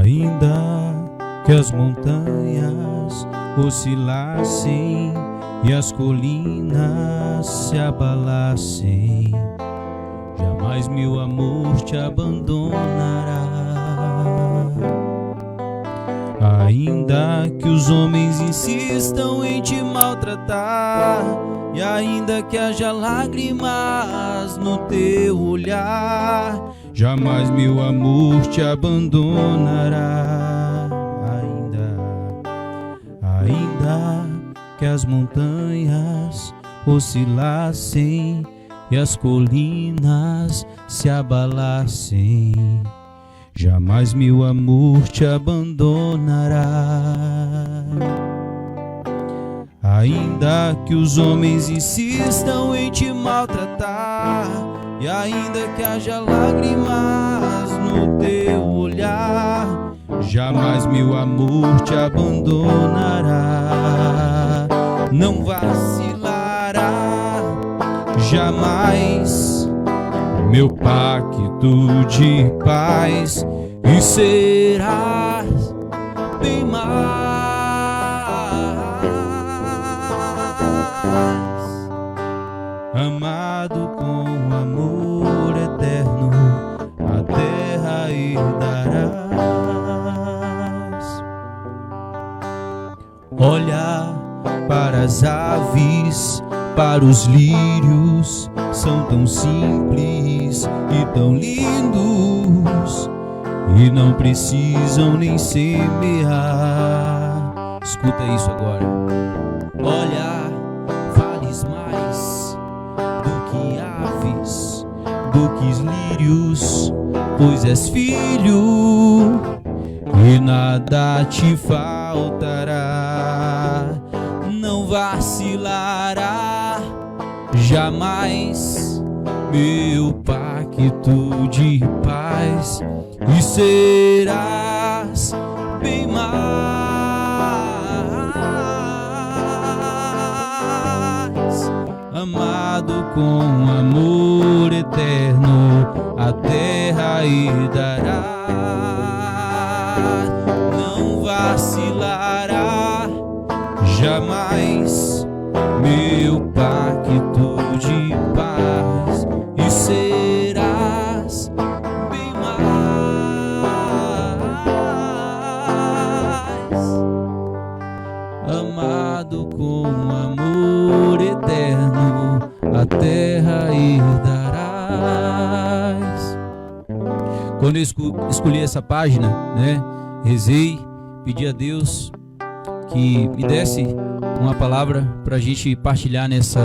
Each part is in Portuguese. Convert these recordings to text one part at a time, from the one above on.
Ainda que as montanhas oscilassem e as colinas se abalassem, jamais meu amor te abandonará. Ainda que os homens insistam em te maltratar, e ainda que haja lágrimas no teu olhar, jamais meu amor te abandonará. Ainda que as montanhas oscilassem e as colinas se abalassem, jamais meu amor te abandonará. Ainda que os homens insistam em te maltratar, e ainda que haja lágrimas no teu olhar, jamais meu amor te abandonará. Não vacilará jamais meu pacto de paz, e serás bem mais amado com amor eterno, a terra herdarás. Olha para as aves, para os lírios, são tão simples e tão lindos, e não precisam nem semear. Escuta isso agora. Olha, vales mais do que aves, do que lírios, pois és filho e nada te faltará. Não vacilará jamais meu pacto de paz, e serás bem mais amado com amor eterno, a terra herdará. Não vacilará jamais meu pacto de paz, e serás bem mais amado com amor eterno, a terra herdarás. Quando eu escolhi essa página, rezei, pedi a Deus que me desse uma palavra para a gente partilhar nessa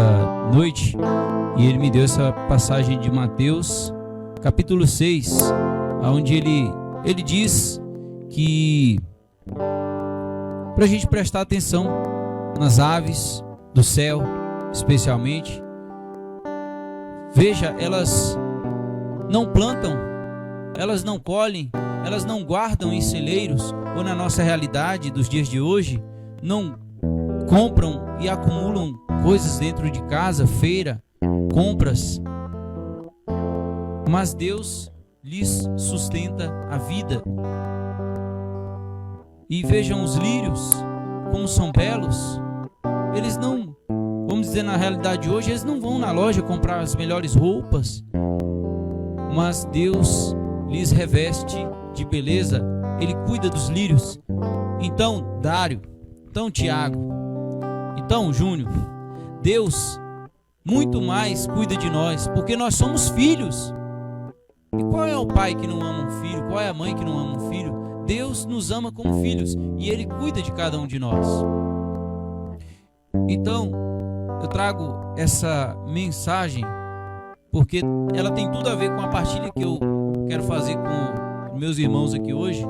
noite, e Ele me deu essa passagem de Mateus, capítulo 6, onde ele diz que para a gente prestar atenção nas aves do céu, especialmente. Veja, elas não plantam, elas não colhem, elas não guardam em celeiros, ou na nossa realidade dos dias de hoje, não compram e acumulam coisas dentro de casa, feira, compras, mas Deus lhes sustenta a vida. E vejam os lírios, como são belos. Eles não, vamos dizer, na realidade de hoje, eles não vão na loja comprar as melhores roupas, mas Deus lhes reveste de beleza, Ele cuida dos lírios. Então, Dário, então, Tiago, então, Júnior, Deus muito mais cuida de nós, porque nós somos filhos. E qual é o pai que não ama um filho? Qual é a mãe que não ama um filho? Deus nos ama como filhos, e Ele cuida de cada um de nós. Então, eu trago essa mensagem porque ela tem tudo a ver com a partilha que eu quero fazer com meus irmãos aqui hoje.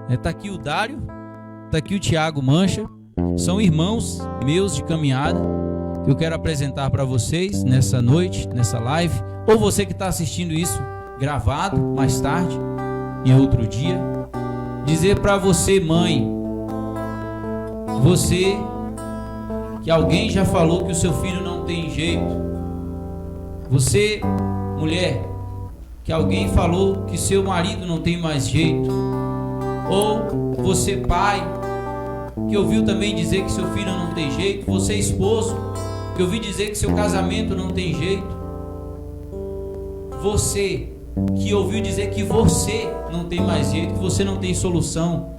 Está aqui o Dário, está aqui o Tiago Mancha, são irmãos meus de caminhada que eu quero apresentar para vocês nessa noite, nessa live, ou você que está assistindo isso gravado mais tarde, em outro dia. Dizer para você, mãe, você que alguém já falou que o seu filho não tem jeito, você, mulher, que alguém falou que seu marido não tem mais jeito, ou você, pai, que ouviu também dizer que seu filho não tem jeito, você, esposo, que ouviu dizer que seu casamento não tem jeito, você que ouviu dizer que você não tem mais jeito, que você não tem solução.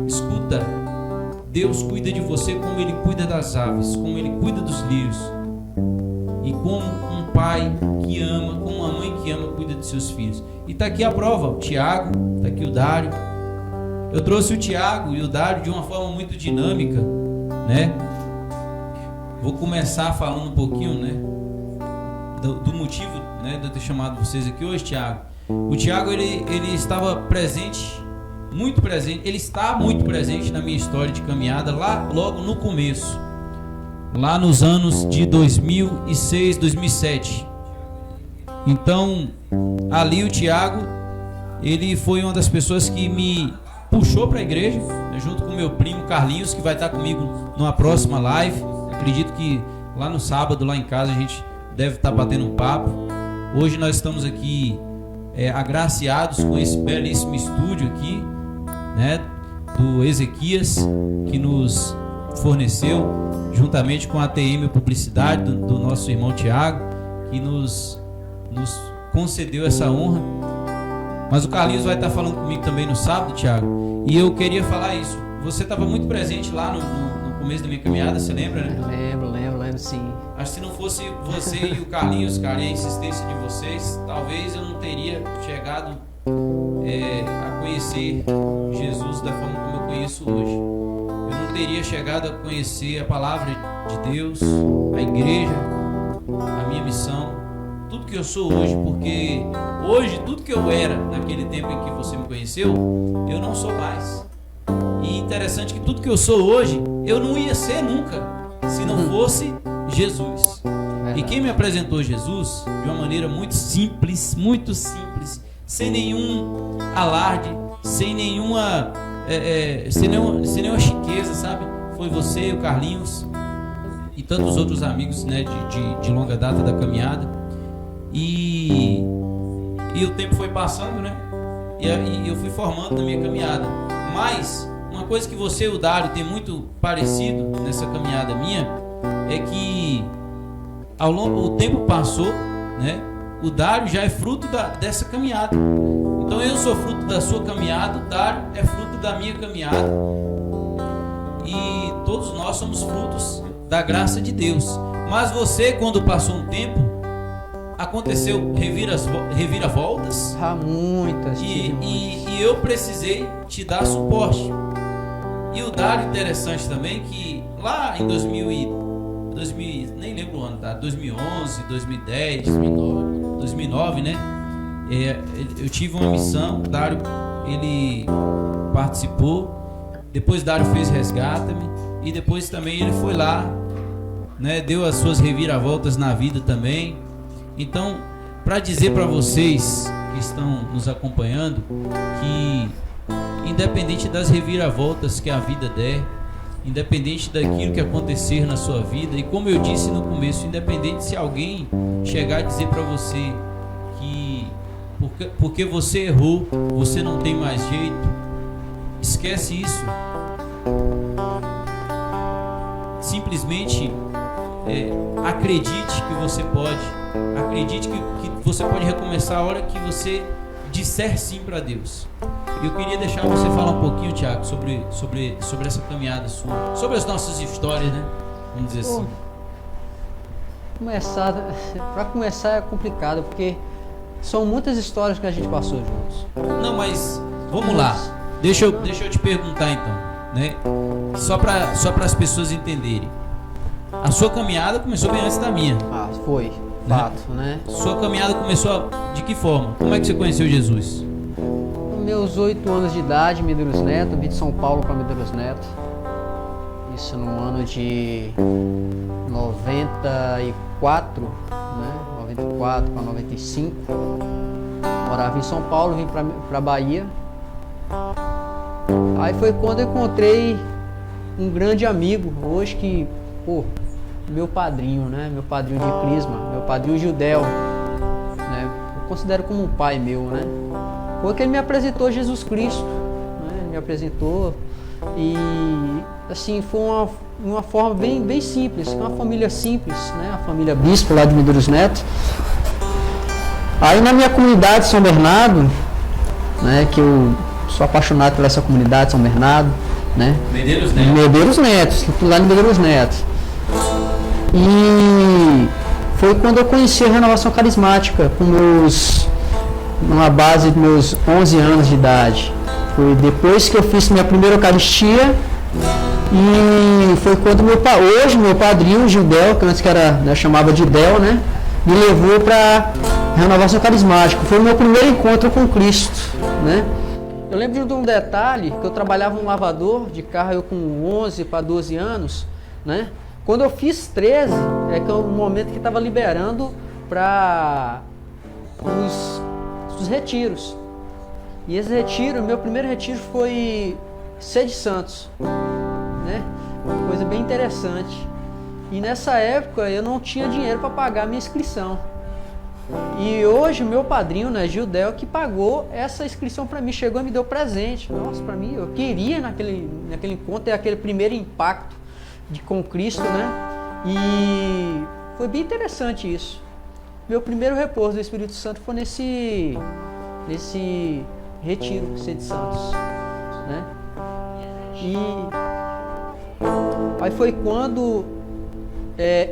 Escuta, Deus cuida de você como Ele cuida das aves, como Ele cuida dos lírios, e como um pai que ama, como uma mãe que ama, cuida de seus filhos. E está aqui a prova, o Tiago, está aqui o Dário. Eu trouxe o Tiago e o Dário de uma forma muito dinâmica, né? Vou começar falando um pouquinho, né, do motivo, né, de eu ter chamado vocês aqui hoje, Tiago. O Tiago, ele estava presente, muito presente, ele está muito presente na minha história de caminhada, lá logo no começo, lá nos anos de 2006, 2007. Então, ali o Tiago, ele foi uma das pessoas que me puxou para a igreja, né, junto com meu primo Carlinhos, que vai estar comigo numa próxima live. Acredito que lá no sábado, lá em casa, a gente deve estar batendo um papo. Hoje nós estamos aqui agraciados com esse belíssimo estúdio aqui, né, do Ezequias, que nos forneceu, juntamente com a ATM Publicidade, do nosso irmão Tiago, que nos concedeu essa honra. Mas o Carlinhos vai estar falando comigo também no sábado, Tiago, e eu queria falar isso. Você estava muito presente lá no começo da minha caminhada, você lembra, né? Lembro sim. Acho que se não fosse você e o Carlinhos, cara, e a insistência de vocês, talvez eu não teria chegado a conhecer Jesus da forma como eu conheço hoje. Eu não teria chegado a conhecer a palavra de Deus, a igreja, a minha missão, tudo que eu sou hoje, porque hoje tudo que eu era naquele tempo em que você me conheceu, eu não sou mais. E interessante que tudo que eu sou hoje, eu não ia ser nunca, se não fosse Jesus. E quem me apresentou Jesus de uma maneira muito simples, sem nenhum alarde, sem nenhuma chiqueza, sabe? Foi você, o Carlinhos e tantos outros amigos, né, de longa data da caminhada. E o tempo foi passando, né? E eu fui formando na minha caminhada. Mas uma coisa que você e o Dário tem muito parecido nessa caminhada minha é que o tempo passou, né? O Dário já é fruto dessa caminhada. Então eu sou fruto da sua caminhada, o Dário é fruto da minha caminhada. E todos nós somos frutos da graça de Deus. Mas você, quando passou um tempo, aconteceu reviravoltas. Muitas. E eu precisei te dar suporte. E o Dário, interessante também, que lá em 2000, nem lembro o ano, tá? 2011, 2010, 2009, né? Eu tive uma missão, o Dário, ele participou, depois o Dário fez Resgata-me, e depois também ele foi lá, né? Deu as suas reviravoltas na vida também. Então, para dizer para vocês que estão nos acompanhando, que independente das reviravoltas que a vida der, independente daquilo que acontecer na sua vida, e como eu disse no começo, independente se alguém chegar a dizer para você que porque você errou, você não tem mais jeito, esquece isso. Simplesmente acredite que você pode, acredite que você pode recomeçar a hora que você disser sim para Deus. Eu queria deixar você falar um pouquinho, Tiago, sobre essa caminhada sua, sobre as nossas histórias, né? Vamos dizer assim. Para começar é complicado, porque são muitas histórias que a gente passou juntos. Não, mas vamos lá. Deixa eu te perguntar então, né? Só para as pessoas entenderem. A sua caminhada começou bem antes da minha. Foi. Fato, né? Sua caminhada começou de que forma? Como é que você conheceu Jesus? Com meus 8 anos de idade, Medeiros Neto, vim de São Paulo para Medeiros Neto. isso no ano de 94, né? 94 para 95. Morava em São Paulo, vim para Bahia. Aí foi quando eu encontrei um grande amigo, hoje que, meu padrinho, né? Meu padrinho de crisma, meu padrinho Judel, né? Eu considero como um pai meu, né? Porque ele me apresentou Jesus Cristo, né? Ele me apresentou e, assim, foi uma forma bem simples, uma família simples, né? A família Bispo lá de Medeiros Neto. Aí na minha comunidade São Bernardo, né? Que eu sou apaixonado por essa comunidade São Bernardo, né? Medeiros Neto. Medeiros Neto, lá em Medeiros Neto. E foi quando eu conheci a renovação carismática, numa base dos meus 11 anos de idade. Foi depois que eu fiz minha primeira Eucaristia, e foi quando hoje meu padrinho, Gildel, que antes eu chamava de Del, né, me levou para renovação carismática. Foi o meu primeiro encontro com Cristo, né? Eu lembro de um detalhe, que eu trabalhava no lavador de carro, eu com 11 para 12 anos, né? Quando eu fiz 13, é que é o momento que estava liberando para os retiros. E esse retiro, meu primeiro retiro foi Sede Santos, né? Uma coisa bem interessante. E nessa época eu não tinha dinheiro para pagar a minha inscrição. E hoje o meu padrinho, né, Gildel, que pagou essa inscrição para mim, chegou e me deu presente. Nossa, para mim, eu queria naquele encontro ter aquele primeiro impacto com Cristo, né? E foi bem interessante isso. Meu primeiro repouso do Espírito Santo foi nesse retiro, Sede Santos, né? E aí foi quando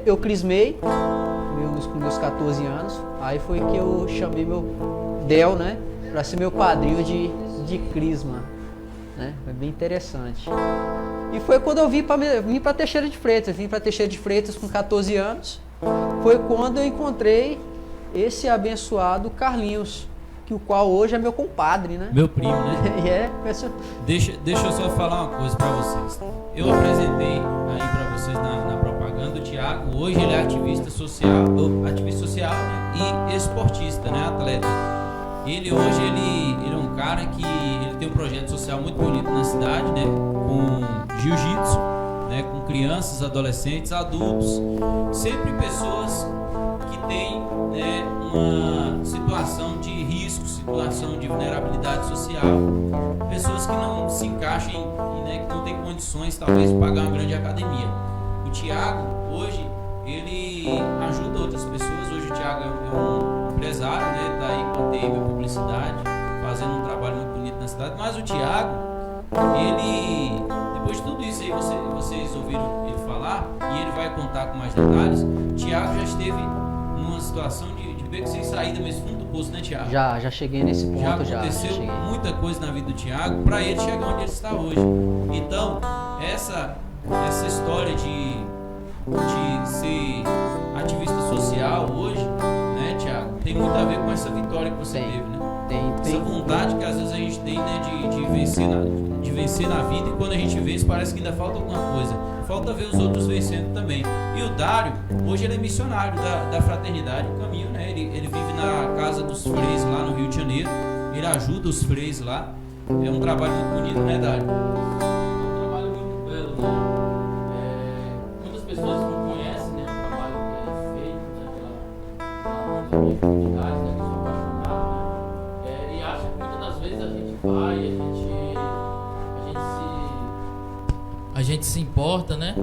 eu crismei, com meus 14 anos. Aí foi que eu chamei meu Del, né, para ser meu padrinho de crisma, né? Foi bem interessante. E foi quando eu vim para Teixeira de Freitas. Vim para Teixeira de Freitas com 14 anos. Foi quando eu encontrei esse abençoado Carlinhos, que o qual hoje é meu compadre, né? Meu primo, né? Deixa eu só falar uma coisa para vocês. Eu apresentei aí para vocês na propaganda o Tiago. Hoje ele é ativista social, né? E esportista, né? Atleta. Ele hoje ele é um cara que ele tem um projeto social muito bonito na cidade, né? Com jiu-jitsu, né? Com crianças, adolescentes, adultos, sempre pessoas que têm, né, uma situação de risco, situação de vulnerabilidade social, pessoas que não se encaixem, né, que não têm condições talvez de pagar uma grande academia. O Tiago hoje ele ajuda outras pessoas. Hoje o Tiago é um empresário, né? Tá aí com a TV Publicidade, fazendo um trabalho muito bonito na cidade. Mas o Tiago, ele, depois de tudo isso aí, vocês ouviram ele falar, e ele vai contar com mais detalhes. O Tiago já esteve numa situação de beco sem saída, mas fundo do poço, né, Tiago? Já cheguei nesse ponto. Já aconteceu muita coisa na vida do Tiago para ele chegar onde ele está hoje. Então, essa história de ser ativista social hoje, né, Tiago, tem muito a ver com essa vitória que você teve, né? Tem. Essa vontade que às vezes a gente tem, né, de vencer na vida, e quando a gente vence parece que ainda falta alguma coisa. Falta ver os outros vencendo também. E o Dário, hoje ele é missionário da Fraternidade o Caminho, né? Ele vive na casa dos freis lá no Rio de Janeiro. Ele ajuda os freis lá. É um trabalho muito bonito, né, Dário? Um trabalho muito belo, né? Muitas pessoas não conhecem, né, o trabalho que é feito, né, pela minha comunidade, né, que eu sou apaixonado, né? E acho que muitas das vezes a gente vai, a gente se importa, né?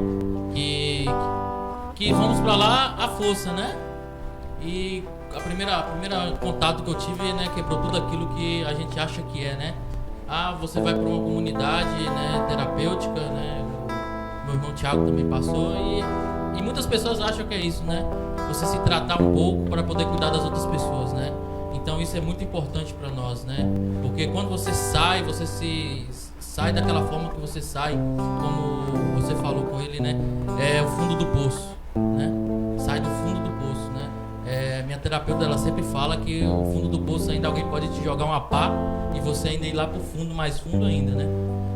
Que vamos pra lá à força, né? E a primeira contato que eu tive, né, quebrou tudo aquilo que a gente acha que é, né? Você vai para uma comunidade, né, terapêutica, né? Meu irmão Thiago também passou e muitas pessoas acham que é isso, né? Você se tratar um pouco para poder cuidar das outras pessoas, né? Então isso é muito importante para nós, né? Porque quando você sai daquela forma que você sai, como você falou com ele, né? É o fundo do poço, né? Sai do fundo do poço, né? Minha terapeuta, ela sempre fala que o fundo do poço ainda alguém pode te jogar uma pá e você ainda ir lá pro fundo, mais fundo ainda, né?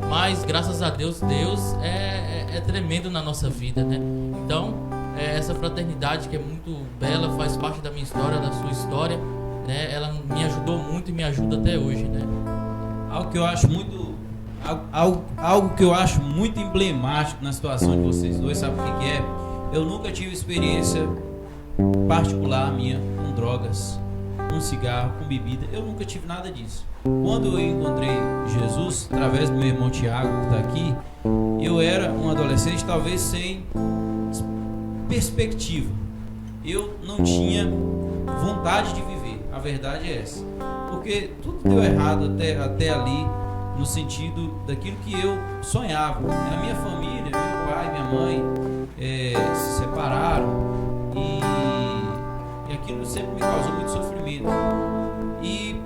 Mas graças a Deus, Deus é tremendo na nossa vida, né? Então, essa fraternidade que é muito bela, faz parte da minha história, da sua história, né? Ela me ajudou muito e me ajuda até hoje, né? Algo que eu acho muito emblemático na situação de vocês dois, sabe o que é? Eu nunca tive experiência particular minha com drogas, com cigarro, com bebida. Eu nunca tive nada disso. Quando eu encontrei Jesus, através do meu irmão Tiago, que está aqui, eu era um adolescente talvez sem perspectiva. Eu não tinha vontade de viver. A verdade é essa. Porque tudo deu errado até ali, no sentido daquilo que eu sonhava. A minha família, meu pai, minha mãe se separaram e aquilo sempre me causou muito sofrimento. E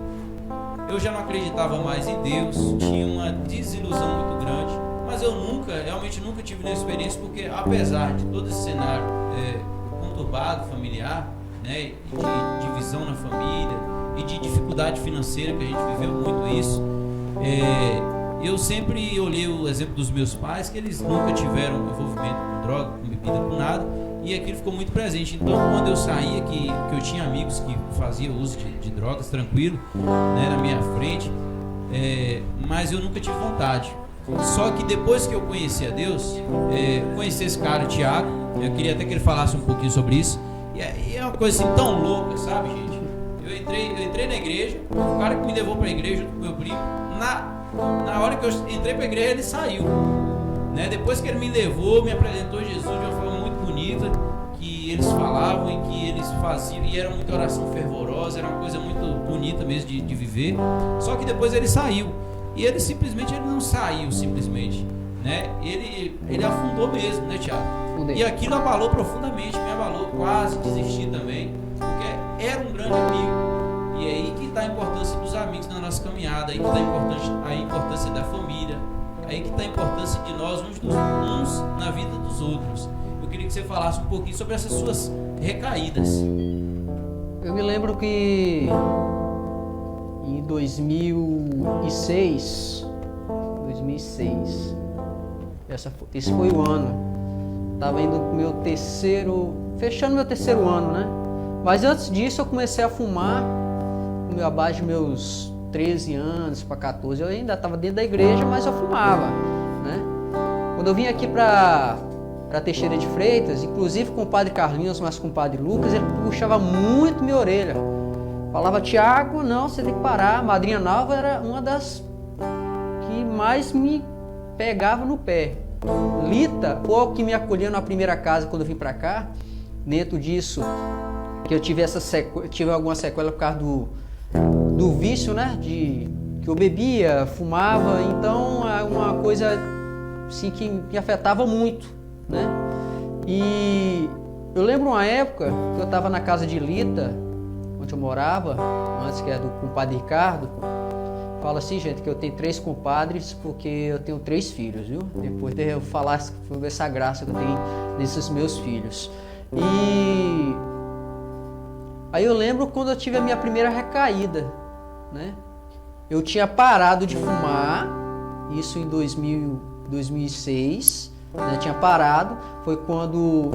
eu já não acreditava mais em Deus, tinha uma desilusão muito grande, mas eu realmente nunca tive nenhuma experiência, porque apesar de todo esse cenário conturbado, familiar, né, de divisão na família e de dificuldade financeira, que a gente viveu muito isso, eu sempre olhei o exemplo dos meus pais, que eles nunca tiveram envolvimento com droga, com bebida, com nada, e aquilo ficou muito presente. Então, quando eu saía, que eu tinha amigos que faziam uso de drogas tranquilo, né, na minha frente, mas eu nunca tive vontade. Só que depois que eu conheci a Deus, conheci esse cara, Tiago, eu queria até que ele falasse um pouquinho sobre isso, e é uma coisa assim tão louca, sabe, gente? Eu entrei na igreja, o cara que me levou para a igreja, o meu primo, na hora que eu entrei para a igreja, ele saiu, né? Depois que ele me levou, me apresentou Jesus de uma forma muito bonita, que eles falavam e que eles faziam, e era muita oração fervorosa, era uma coisa muito bonita mesmo de viver. Só que depois ele saiu, e ele não saiu simplesmente, né? Ele afundou mesmo, né, Tiago? E aquilo abalou profundamente, me abalou, quase desisti também, porque era um grande amigo. E é aí que está a importância dos amigos na nossa caminhada, aí que está a importância da família, aí que está a importância de nós uns na vida dos outros. Eu queria que você falasse um pouquinho sobre essas suas recaídas. Eu me lembro que em 2006, esse foi o ano. Estava indo fechando meu terceiro ano, né? Mas antes disso eu comecei a fumar, abaixo de meus 13 anos para 14. Eu ainda estava dentro da igreja, mas eu fumava, né? Quando eu vim aqui para Teixeira de Freitas, inclusive com o padre Carlinhos, mas com o padre Lucas, ele puxava muito minha orelha. Falava: Tiago, não, você tem que parar. A madrinha Nalva era uma das que mais me pegava no pé. Lita, ou que me acolheu na primeira casa quando eu vim para cá, dentro disso, que eu tive alguma sequela por causa do vício, né? Que eu bebia, fumava, então é uma coisa assim que me afetava muito, né? E eu lembro uma época que eu estava na casa de Lita, onde eu morava, antes, que é do compadre Ricardo. Fala assim, gente, que eu tenho 3 compadres porque eu tenho 3 filhos, viu? Depois de eu falar sobre essa graça que eu tenho nesses meus filhos. E aí eu lembro quando eu tive a minha primeira recaída, né? Eu tinha parado de fumar, isso em 2006, né? Tinha parado, foi quando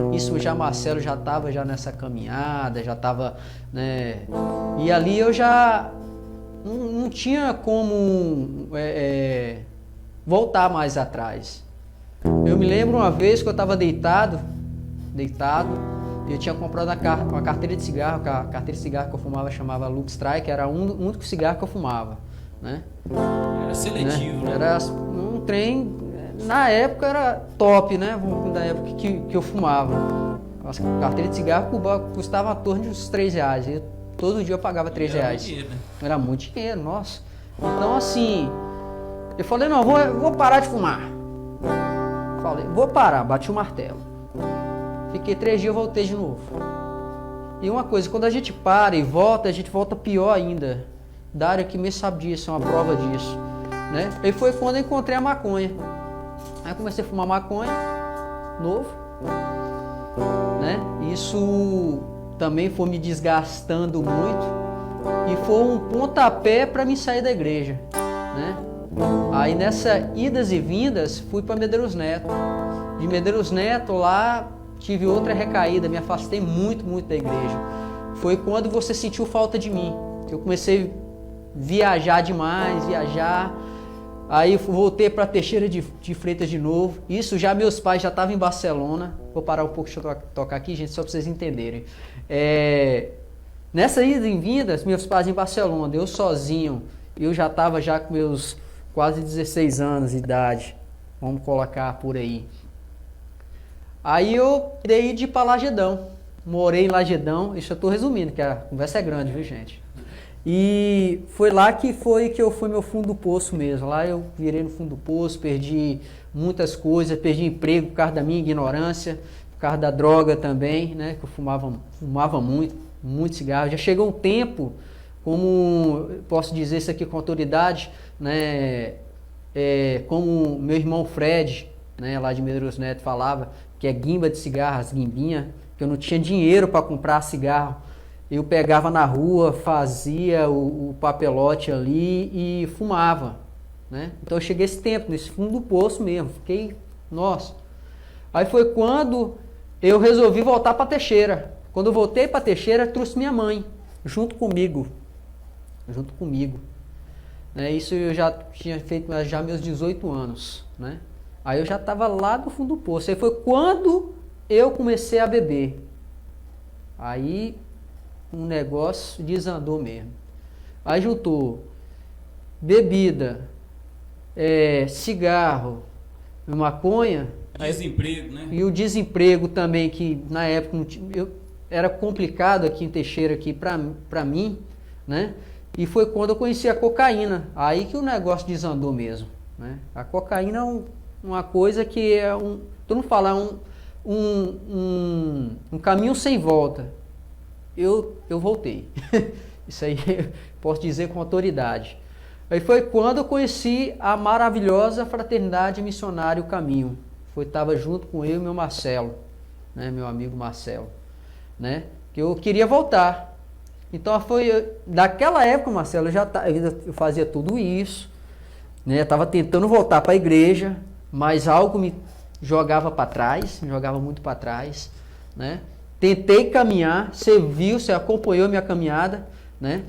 Marcelo já estava nessa caminhada, já estava, né? E ali eu já não tinha como voltar mais atrás. Eu me lembro uma vez que eu estava deitado, eu tinha comprado uma carteira de cigarro, a carteira de cigarro que eu fumava chamava Lux Strike, era o único cigarro que eu fumava, né? Era seletivo, né? Era um trem, na época era top, né? Da época que eu fumava. A carteira de cigarro custava em torno de uns R$3. Todo dia eu pagava R$3. Era muito dinheiro, né? Era muito dinheiro, nossa. Então assim, eu falei, não, vou parar de fumar. Falei, vou parar, bati o martelo. Fiquei 3 dias, voltei de novo. E uma coisa, quando a gente para e volta, a gente volta pior ainda. Dário aqui mesmo sabe disso, é uma prova disso, né? E foi quando eu encontrei a maconha. Aí comecei a fumar maconha, novo, né? Isso também foi me desgastando muito e foi um pontapé para me sair da igreja, né? Aí nessa idas e vindas fui para Medeiros Neto, de Medeiros Neto, lá tive outra recaída, me afastei muito da igreja. Foi quando você sentiu falta de mim. Eu comecei a viajar demais, aí voltei para Teixeira de Freitas de novo. Isso já meus pais já estavam em Barcelona. Vou parar um pouco, deixa eu tocar aqui, gente, só para vocês entenderem. Nessa ida e vinda, meus pais em Barcelona, eu sozinho, eu já estava já com meus quase 16 anos de idade, vamos colocar por aí. Aí eu dei de ir para Lagedão, morei em Lagedão, isso eu estou resumindo, que a conversa é grande, viu, gente? E foi lá que eu fui meu fundo do poço mesmo. Lá eu virei no fundo do poço, perdi muitas coisas, perdi emprego por causa da minha ignorância, por causa da droga também, né? Que eu fumava muito cigarro. Já chegou um tempo, como posso dizer isso aqui com autoridade, né? Como meu irmão Fred, né, lá de Medeiros Neto, falava, que é guimba de cigarro, as guimbinhas, que eu não tinha dinheiro para comprar cigarro. Eu pegava na rua, fazia o papelote ali e fumava, né? Então eu cheguei esse tempo, nesse fundo do poço mesmo, fiquei, nossa. Aí foi quando eu resolvi voltar para Teixeira. Quando eu voltei para Teixeira, trouxe minha mãe, junto comigo. Né? Isso eu já tinha feito já meus 18 anos, né? Aí eu já estava lá do fundo do poço. Aí foi quando eu comecei a beber. Aí um negócio desandou mesmo. Aí juntou bebida, cigarro, maconha. Desemprego, né? E o desemprego também, que na época era complicado aqui em Teixeira aqui para mim, né? E foi quando eu conheci a cocaína. Aí que o negócio desandou mesmo, né? A cocaína é uma coisa que todo mundo fala, um caminho sem volta. Eu voltei. Isso aí eu posso dizer com autoridade. Aí foi quando eu conheci a maravilhosa Fraternidade Missionária O Caminho. Estava junto com eu e meu Marcelo, né, meu amigo Marcelo, né, que eu queria voltar. Então foi daquela época, Marcelo, eu fazia tudo isso, né, estava tentando voltar para a igreja, mas algo me jogava para trás, me jogava muito para trás, né? Tentei caminhar, você acompanhou minha caminhada, né?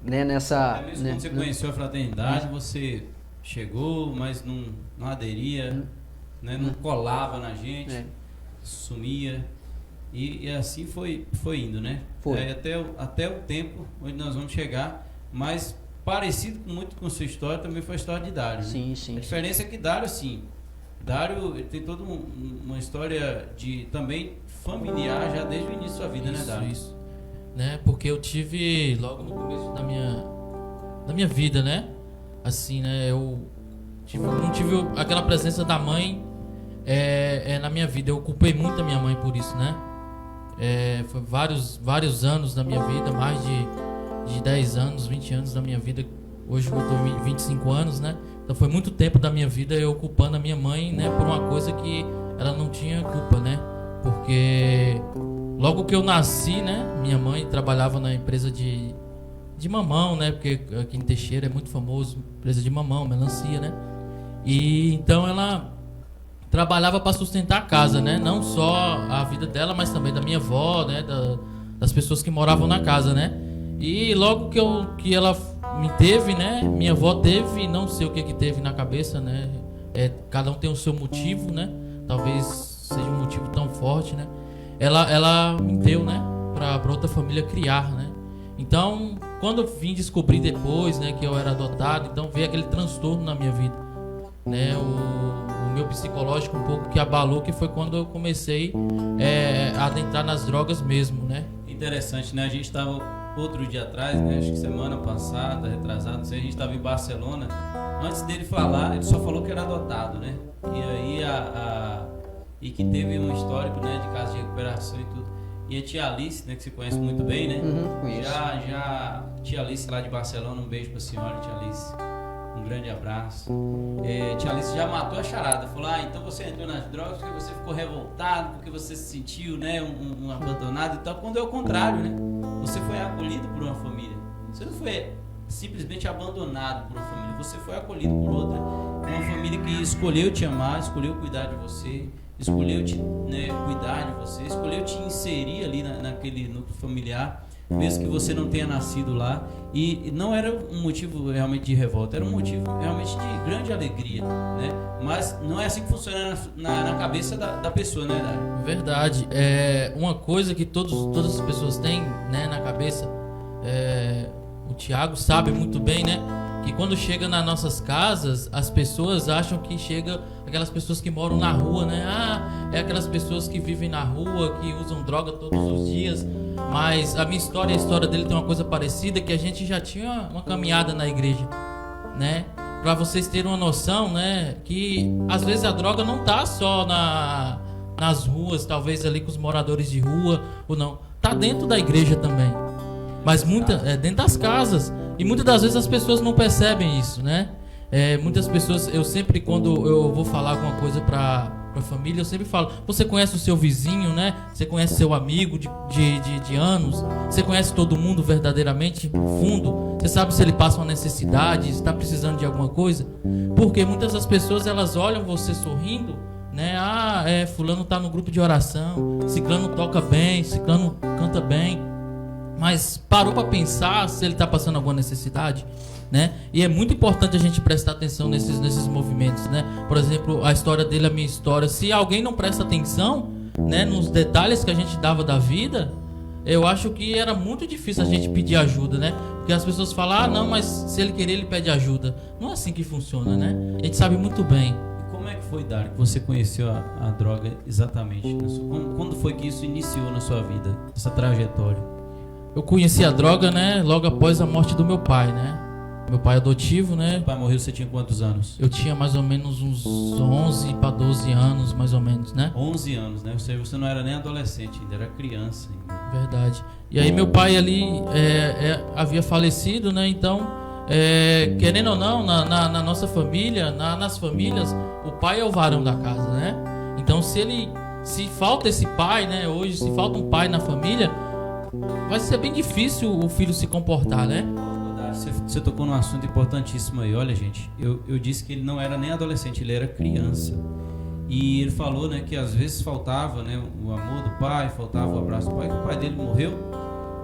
Nessa. Mesmo quando você conheceu a fraternidade, você chegou, mas não aderia, né? Não colava na gente, sumia. E assim foi indo, né? Foi. Até o tempo onde nós vamos chegar, mas parecido muito com sua história, também foi a história de Dário. Sim, né? sim. A diferença é que Dário, assim, ele tem toda uma história também familiar já desde o início da sua vida, né, Dário? Isso. Né? Porque eu tive logo no começo da minha vida, né? Assim, né? Eu não tive aquela presença da mãe na minha vida. Eu culpei muito a minha mãe por isso, né? Foi vários anos da minha vida, mais de 10 anos, 20 anos da minha vida. Hoje eu tô 25 anos, né? Então foi muito tempo da minha vida eu culpando a minha mãe, né? Por uma coisa que ela não tinha culpa, né? Porque logo que eu nasci, né? Minha mãe trabalhava na empresa de mamão, né? Porque aqui em Teixeira é muito famoso, empresa de mamão, melancia, né? E então ela trabalhava para sustentar a casa, né? Não só a vida dela, mas também da minha avó, né? Das pessoas que moravam na casa, né? E logo que ela me teve, né? Minha avó teve, não sei o que teve na cabeça, né? Cada um tem o seu motivo, né? Talvez seja um motivo tão forte, né? Ela me deu, né? Pra outra família criar, né? Então, quando eu vim descobrir depois, né? Que eu era adotado, então veio aquele transtorno na minha vida, né? O meu psicológico um pouco que abalou, que foi quando eu comecei a adentrar nas drogas mesmo, né? Interessante, né? A gente estava outro dia atrás, né? Acho que semana passada, retrasado, não sei, a gente estava em Barcelona. Antes dele falar, ele só falou que era adotado, né? E aí e que teve um histórico, né? De casa de recuperação e tudo. E a tia Alice, né? Que você conhece muito bem, né? Conheço. Já tia Alice lá de Barcelona, um beijo pra senhora, tia Alice. Um grande abraço. Tia Alice já matou a charada. Falou, então você entrou nas drogas porque você ficou revoltado, porque você se sentiu, né, um abandonado e tal. Quando é o contrário, né? Você foi acolhido por uma família. Você não foi simplesmente abandonado por uma família. Você foi acolhido por outra. uma família que escolheu te amar, escolheu cuidar de você, escolheu te, né, cuidar de você, escolheu te inserir ali naquele núcleo familiar, mesmo que você não tenha nascido lá. E não era um motivo realmente de revolta, era um motivo realmente de grande alegria, né? Mas não é assim que funciona na cabeça da pessoa, né, Dário? Verdade. Uma coisa que todas as pessoas têm, né, na cabeça, o Thiago sabe muito bem, né? Que quando chega nas nossas casas, as pessoas acham que chega aquelas pessoas que moram na rua, né? É aquelas pessoas que vivem na rua, que usam droga todos os dias. Mas a minha história e a história dele tem uma coisa parecida, que a gente já tinha uma caminhada na igreja, né? Pra vocês terem uma noção, né? Que às vezes a droga não tá só nas ruas, talvez ali com os moradores de rua, ou não. Tá dentro da igreja também. Mas dentro das casas. E muitas das vezes as pessoas não percebem isso, né? Muitas pessoas, eu sempre, quando eu vou falar alguma coisa pra família, eu sempre falo: você conhece o seu vizinho, né? Você conhece seu amigo de anos? Você conhece todo mundo verdadeiramente, no fundo? Você sabe se ele passa uma necessidade, se está precisando de alguma coisa? Porque muitas das pessoas, elas olham você sorrindo, né? Fulano tá no grupo de oração, ciclano toca bem, ciclano canta bem. Mas parou para pensar se ele está passando alguma necessidade, né? E é muito importante a gente prestar atenção nesses movimentos, né? Por exemplo, a história dele, a minha história. Se alguém não presta atenção, né, nos detalhes que a gente dava da vida, eu acho que era muito difícil a gente pedir ajuda, né? Porque as pessoas falam: não, mas se ele querer, ele pede ajuda. Não é assim que funciona, né? A gente sabe muito bem. E como é que foi, Dário, que você conheceu a droga exatamente? Quando foi que isso iniciou na sua vida, essa trajetória? Eu conheci a droga, né, logo após a morte do meu pai, né? Meu pai adotivo, né? Seu pai morreu, você tinha quantos anos? Eu tinha mais ou menos uns 11 para 12 anos, mais ou menos, né? 11 anos, né? Você não era nem adolescente ainda, era criança ainda. Verdade. E aí meu pai ali havia falecido, né? Então, querendo ou não, na nossa família, nas famílias, o pai é o varão da casa, né? Então, se falta esse pai, né? Hoje, se falta um pai na família, vai ser bem difícil o filho se comportar, né? Você tocou num assunto importantíssimo aí. Olha, gente, eu disse que ele não era nem adolescente, ele era criança. E ele falou, né, que às vezes faltava, né, o amor do pai, faltava o abraço do pai, que o pai dele morreu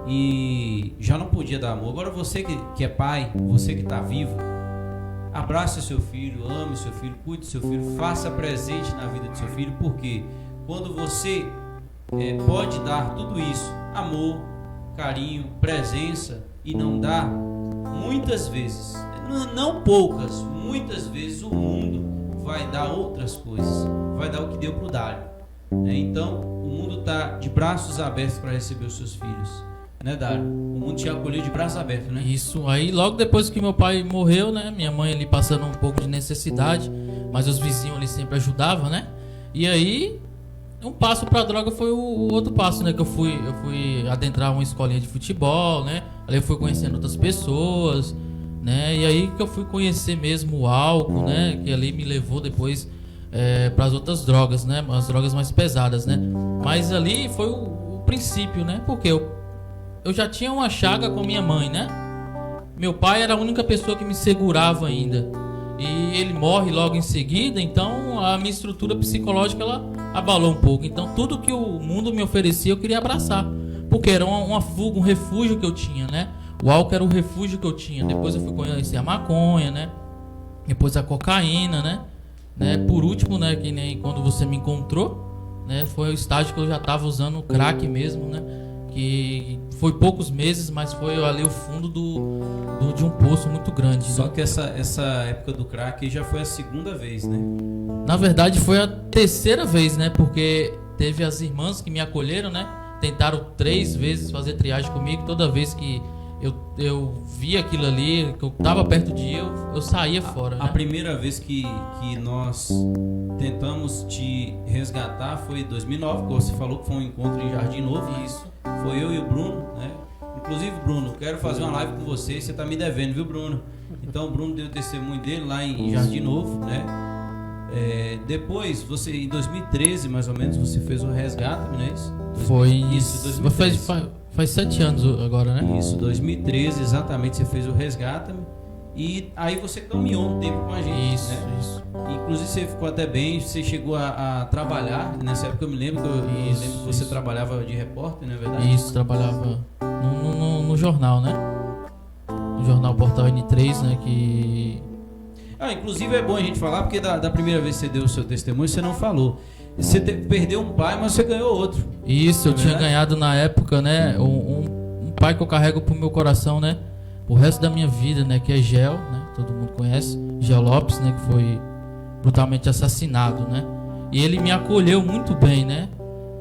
e já não podia dar amor. Agora você que é pai, você que está vivo, abrace seu filho, ame seu filho, cuide do seu filho, faça presente na vida do seu filho, porque quando você pode dar tudo isso, amor, carinho, presença, e não dá, muitas vezes, não poucas, muitas vezes o mundo vai dar outras coisas, vai dar o que deu pro Dário, né? Então o mundo está de braços abertos para receber os seus filhos, né, Dário? O mundo te acolheu de braços abertos, né? Isso, aí logo depois que meu pai morreu, né, minha mãe ali passando um pouco de necessidade, mas os vizinhos ali sempre ajudavam, né? E aí um passo pra droga foi o outro passo, né? Que eu fui adentrar uma escolinha de futebol, né? Ali eu fui conhecendo outras pessoas, né? E aí que eu fui conhecer mesmo o álcool, né? Que ali me levou depois para as outras drogas, né? As drogas mais pesadas, né? Mas ali foi o princípio, né? Porque eu já tinha uma chaga com minha mãe, né? Meu pai era a única pessoa que me segurava ainda. E ele morre logo em seguida, então a minha estrutura psicológica ela abalou um pouco. Então tudo que o mundo me oferecia eu queria abraçar, porque era uma fuga, um refúgio que eu tinha, né? O álcool era o refúgio que eu tinha. Depois eu fui conhecer a maconha, né? Depois a cocaína, né? Por último, né? Que nem quando você me encontrou, né? Foi o estágio que eu já estava usando o crack mesmo, né? Que foi poucos meses, mas foi ali o fundo de um poço muito grande. Só que essa época do crack já foi a segunda vez, né? Na verdade foi a terceira vez, né? Porque teve as irmãs que me acolheram, né? Tentaram 3 vezes fazer triagem comigo. Toda vez que eu via aquilo ali, que eu tava perto de eu saía fora, né? A primeira vez que nós tentamos te resgatar foi em 2009, que você falou que foi um encontro em Jardim Novo. Isso. Foi eu e o Bruno, né? Inclusive, Bruno, quero fazer uma live com você, você tá me devendo, viu, Bruno? Então o Bruno deu o testemunho dele lá em Jardim Novo, né? Depois, você em 2013, mais ou menos, você fez o Resgata-me, não é isso? Foi isso, 2013. Faz 7 anos agora, né? Isso, 2013, exatamente, você fez o Resgata-me. E aí você caminhou um tempo com a gente, Isso, né? isso. Inclusive você ficou até bem, você chegou a trabalhar, nessa época eu me lembro, lembro que você trabalhava de repórter, não é verdade? Isso, trabalhava no jornal, né? No jornal Portal N3, né? Que... Inclusive é bom a gente falar, porque da primeira vez que você deu o seu testemunho, você não falou. Você perdeu um pai, mas você ganhou outro. Isso, eu Não é tinha verdade? ganhado na época, né? Um pai que eu carrego pro meu coração, né? O resto da minha vida, né? Que é Gel, né? Todo mundo conhece. Gel Lopes, né? Que foi brutalmente assassinado, né? E ele me acolheu muito bem, né?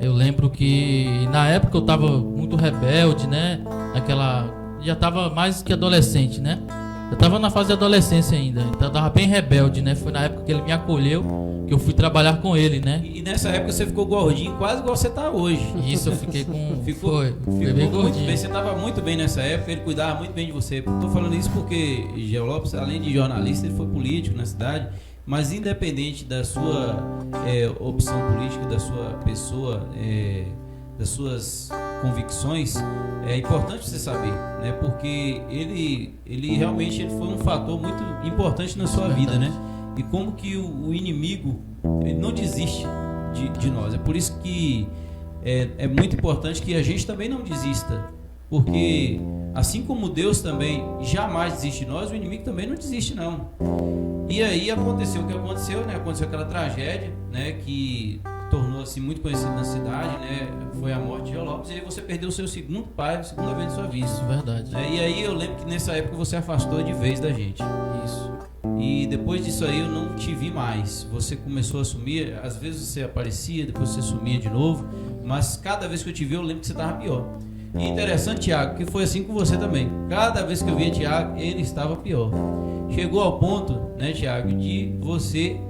Eu lembro que na época eu tava muito rebelde, né? Já tava mais que adolescente, né? Eu tava na fase de adolescência ainda, então eu tava bem rebelde, né? Foi na época que ele me acolheu, que eu fui trabalhar com ele, né? E nessa época você ficou gordinho, quase igual você tá hoje. Isso, eu fiquei com... Ficou Foi bem muito gordinho. bem, você estava muito bem nessa época, ele cuidava muito bem de você. Tô falando isso porque Gel Lopes, além de jornalista, ele foi político na cidade, mas independente da sua opção política, da sua pessoa, das suas convicções, é importante você saber, né? Porque ele realmente foi um fator muito importante na sua vida, né? E como que o inimigo, ele não desiste de nós. É por isso que é muito importante que a gente também não desista, porque assim como Deus também jamais desiste de nós, o inimigo também não desiste não. E aí aconteceu o que aconteceu, né? Aconteceu aquela tragédia, né? Que tornou-se muito conhecido na cidade, né? Foi a morte de Gel Lopes, e aí você perdeu o seu segundo pai, a segunda vez na sua vida. Isso, verdade. Né? E aí eu lembro que nessa época você afastou de vez da gente. Isso. E depois disso aí eu não te vi mais. Você começou a sumir, às vezes você aparecia, depois você sumia de novo, mas cada vez que eu te vi eu lembro que você estava pior. E interessante, Tiago, que foi assim com você também. Cada vez que eu via Tiago, ele estava pior. Chegou ao ponto, né, Tiago, de você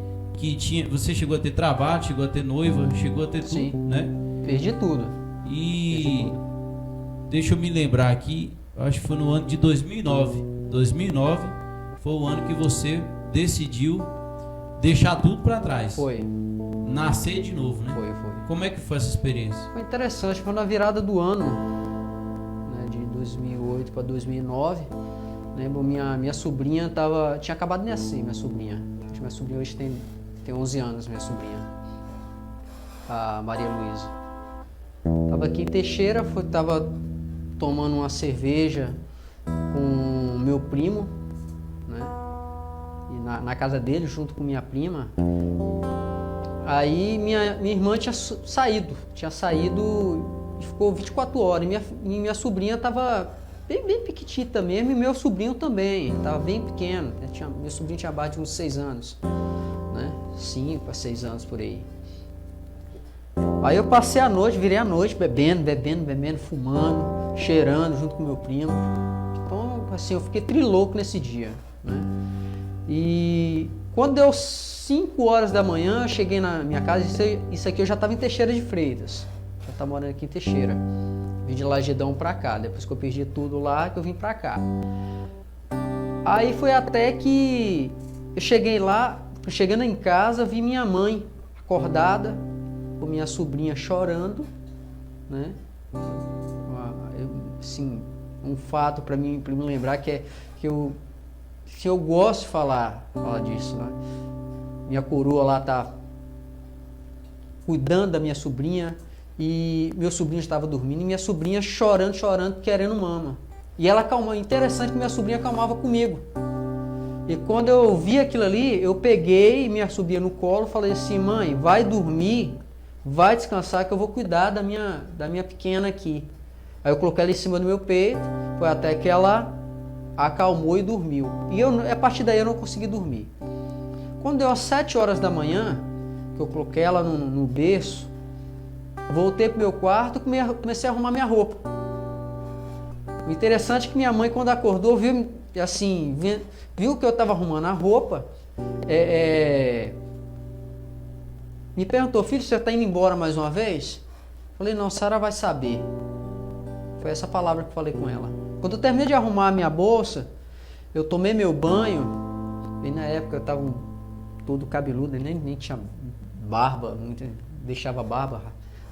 você chegou a ter trabalho, chegou a ter noiva, chegou a ter tudo, Sim. né? Perdi tudo. E deixa eu me lembrar aqui, acho que foi no ano de 2009. 2009 foi o ano que você decidiu deixar tudo para trás. Foi, Nascer de novo, né? foi. Como é que foi essa experiência? Foi interessante, foi na virada do ano, né, de 2008 para 2009. Lembro, minha sobrinha tinha acabado de nascer, minha sobrinha. Minha sobrinha hoje tem 11 anos, minha sobrinha, a Maria Luísa. Tava aqui em Teixeira, tava tomando uma cerveja com meu primo, né? E na casa dele, junto com minha prima. Aí minha irmã tinha saído e ficou 24 horas. E minha sobrinha tava bem pequitita mesmo, e meu sobrinho também, tava bem pequeno. Meu sobrinho tinha abaixo de uns 6 anos, né? 5 a 6 anos por aí. Aí eu passei a noite, virei a noite bebendo, fumando, cheirando junto com meu primo. Então, assim, eu fiquei trilouco nesse dia, né? E quando deu 5 horas da manhã, eu cheguei na minha casa, isso aqui eu já estava em Teixeira de Freitas. Já estava morando aqui em Teixeira. Vim de Lagedão pra cá, depois que eu perdi tudo lá, que eu vim pra cá. Aí foi até que eu cheguei lá, chegando em casa, vi minha mãe acordada, com minha sobrinha chorando, né? Assim, um fato para mim lembrar que eu gosto de falar disso, né? Minha coroa lá tá cuidando da minha sobrinha, e meu sobrinho estava dormindo, e minha sobrinha chorando, querendo mama. E ela acalmou. Interessante que minha sobrinha acalmava comigo. E quando eu vi aquilo ali, eu peguei minha sobrinha no colo, falei assim: mãe, vai dormir, vai descansar, que eu vou cuidar da minha pequena aqui. Aí eu coloquei ela em cima do meu peito, foi até que ela acalmou e dormiu. E a partir daí eu não consegui dormir. Quando deu às 7 horas da manhã, que eu coloquei ela no berço, voltei pro meu quarto e comecei a arrumar minha roupa. O interessante é que minha mãe, quando acordou, viu que eu estava arrumando a roupa, me perguntou: filho, você está indo embora mais uma vez? Falei: não, Sara vai saber. Foi essa palavra que eu falei com ela. Quando eu terminei de arrumar a minha bolsa, eu tomei meu banho, e na época eu estava todo cabeludo, nem tinha barba, deixava barba,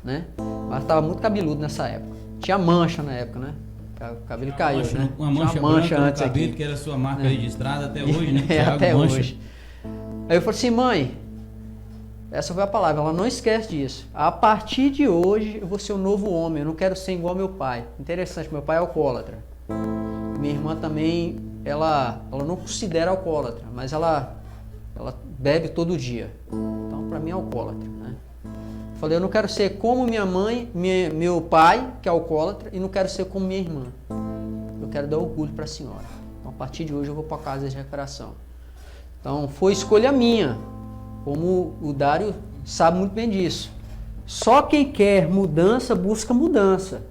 né? Mas estava muito cabeludo nessa época. Tinha mancha na época, né? O cabelo caiu, né? Uma mancha Tinha uma mancha branca antes no cabelo, aqui. que era sua marca registrada até hoje, né? É, Thiago até Mancha. hoje. Aí eu falei assim, mãe, essa foi a palavra, ela não esquece disso. A partir de hoje eu vou ser um novo homem, eu não quero ser igual ao meu pai. Interessante, meu pai é alcoólatra. Minha irmã também, ela não considera alcoólatra, mas ela bebe todo dia. Então, para mim é alcoólatra, né? Falei, eu não quero ser como minha mãe, meu pai, que é alcoólatra, e não quero ser como minha irmã. Eu quero dar orgulho para a senhora. Então, a partir de hoje eu vou para a casa de recuperação. Então, foi escolha minha. Como o Dário sabe muito bem disso. Só quem quer mudança, busca mudança.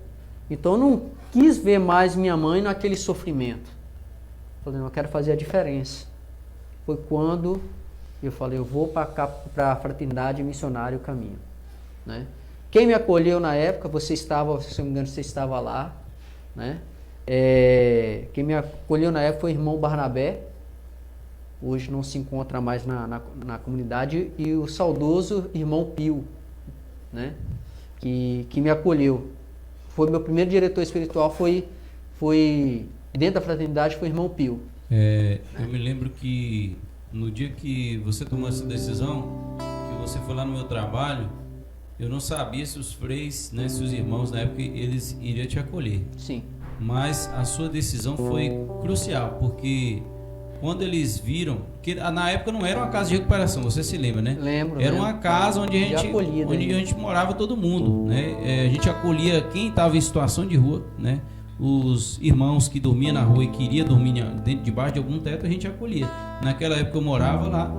Então, eu não quis ver mais minha mãe naquele sofrimento. Falei, não, eu quero fazer a diferença. Foi quando eu falei, eu vou para a Fraternidade Missionário Caminho. Né? Quem me acolheu na época, você estava, se não me engano, você estava lá. Né? Quem me acolheu na época foi o irmão Barnabé. Hoje não se encontra mais na comunidade. E o saudoso irmão Pio, né? que me acolheu. Foi meu primeiro diretor espiritual, foi dentro da fraternidade, foi o irmão Pio. Eu me lembro que no dia que você tomou essa decisão, que você foi lá no meu trabalho, eu não sabia se os freis, né, se os irmãos na época eles iriam te acolher. Sim. Mas a sua decisão foi crucial, porque quando eles viram, que na época não era uma casa de recuperação, você se lembra, né? Lembro. Era uma casa onde a gente morava todo mundo, né? A gente acolhia quem estava em situação de rua, né? Os irmãos que dormiam na rua e queriam dormir debaixo de algum teto, a gente acolhia. Naquela época eu morava lá,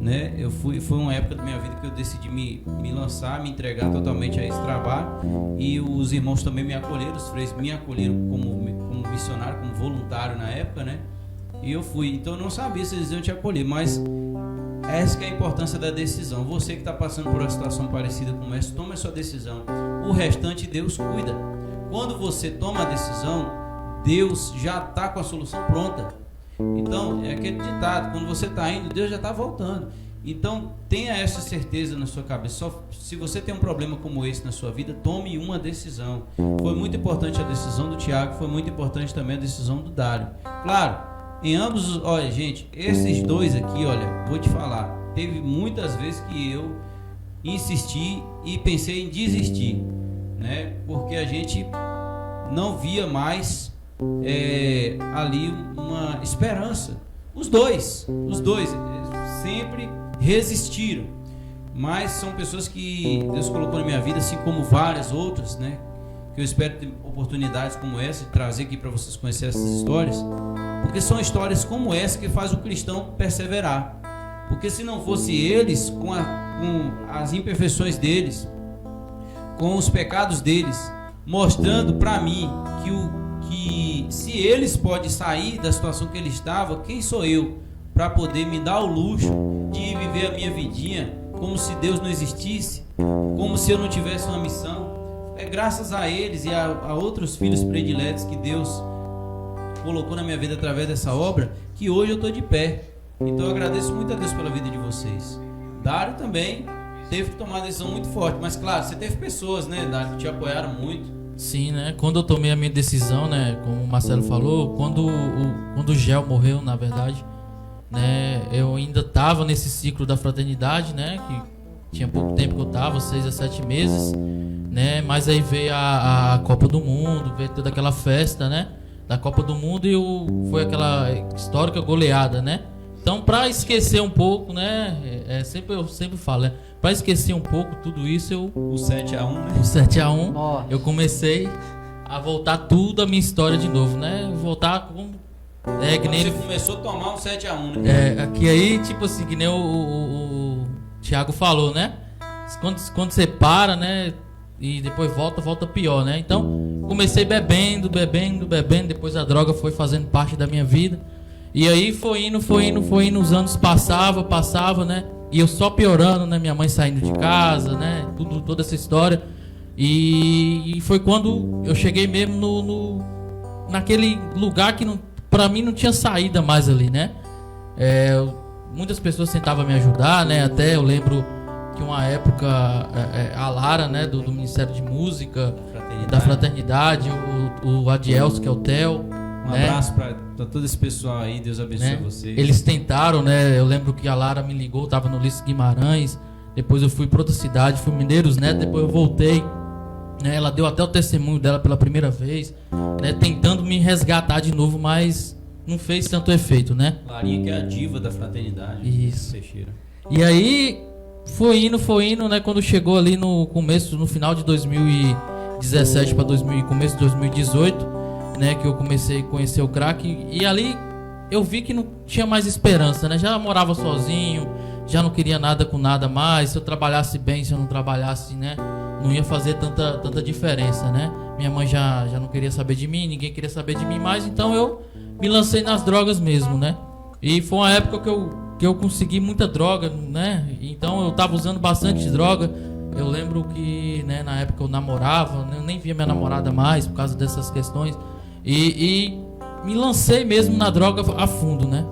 né? Foi uma época da minha vida que eu decidi me lançar, me entregar totalmente a esse trabalho, e os irmãos também me acolheram, os freis me acolheram como missionário, como voluntário na época, né? E eu fui. Então eu não sabia se eles iam te acolher, mas essa que é a importância da decisão. Você que está passando por uma situação parecida com essa, toma a sua decisão. O restante Deus cuida. Quando você toma a decisão, Deus já está com a solução pronta. Então, é aquele ditado, quando você está indo, Deus já está voltando. Então, tenha essa certeza na sua cabeça. Só se você tem um problema como esse na sua vida, tome uma decisão. Foi muito importante a decisão do Tiago, foi muito importante também a decisão do Dário. Claro, em ambos, olha gente, esses dois aqui, olha, vou te falar, teve muitas vezes que eu insisti e pensei em desistir, né? Porque a gente não via mais ali uma esperança. Os dois sempre resistiram, mas são pessoas que Deus colocou na minha vida, assim como várias outras, né? Que eu espero ter oportunidades como essa de trazer aqui para vocês conhecerem essas histórias, porque são histórias como essa que faz o cristão perseverar. Porque se não fosse eles, com as imperfeições deles, com os pecados deles, mostrando para mim que se eles podem sair da situação que ele estava, quem sou eu para poder me dar o luxo de viver a minha vidinha como se Deus não existisse, como se eu não tivesse uma missão? É graças a eles e a outros filhos prediletos que Deus colocou na minha vida através dessa obra, que hoje eu estou de pé. Então eu agradeço muito a Deus pela vida de vocês. Dário também teve que tomar uma decisão muito forte, mas claro, você teve pessoas, né, Dário, que te apoiaram muito. Sim, né? Quando eu tomei a minha decisão, né, como o Marcelo falou, quando o Gel morreu, na verdade, né, eu ainda estava nesse ciclo da fraternidade, né, que tinha pouco tempo que eu estava, 6 a 7 meses, né, mas aí veio a Copa do Mundo, veio toda aquela festa, né, da Copa do Mundo, e foi aquela histórica goleada, né. Então, para esquecer um pouco, né, eu sempre falo, né, para esquecer um pouco tudo isso, O 7-1, né? o 7-1, Nossa. eu comecei a voltar tudo a minha história de novo, né, voltar com... que nem Você começou a tomar um 7-1, né? que aí, tipo assim, que nem o Thiago falou, né, quando você para, né, e depois volta pior, né. Então, comecei bebendo, depois a droga foi fazendo parte da minha vida. E aí foi indo, os anos passava, né? E eu só piorando, né? Minha mãe saindo de casa, né? Toda essa história. E foi quando eu cheguei mesmo naquele lugar que pra mim não tinha saída mais ali, né? Muitas pessoas tentavam me ajudar, né? Até eu lembro que uma época a Lara, né, do Ministério de Música, da Fraternidade, o Adielso, que é o Theo. Um abraço para todo esse pessoal aí, Deus abençoe vocês. Eles tentaram, né? Eu lembro que a Lara me ligou, tava no Ulisses Guimarães, depois eu fui para outra cidade, fui Mineiros Neto, depois eu voltei, né? Ela deu até o testemunho dela pela primeira vez, né? Tentando me resgatar de novo, mas não fez tanto efeito, né? Larinha, que é a diva da Fraternidade. Isso. Teixeira. E aí foi indo, né? Quando chegou ali no final de 2017 para começo de 2018, né, que eu comecei a conhecer o crack, e ali eu vi que não tinha mais esperança, né? Já morava sozinho, já não queria nada com nada mais. Se eu trabalhasse bem, se eu não trabalhasse, né, não ia fazer tanta diferença, né? Minha mãe já não queria saber de mim, ninguém queria saber de mim mais, então eu me lancei nas drogas mesmo, né? E foi uma época que eu consegui muita droga, né? Então eu tava usando bastante droga. Eu lembro que, né, na época eu namorava, eu nem via minha namorada mais por causa dessas questões. E me lancei mesmo na droga a fundo, né?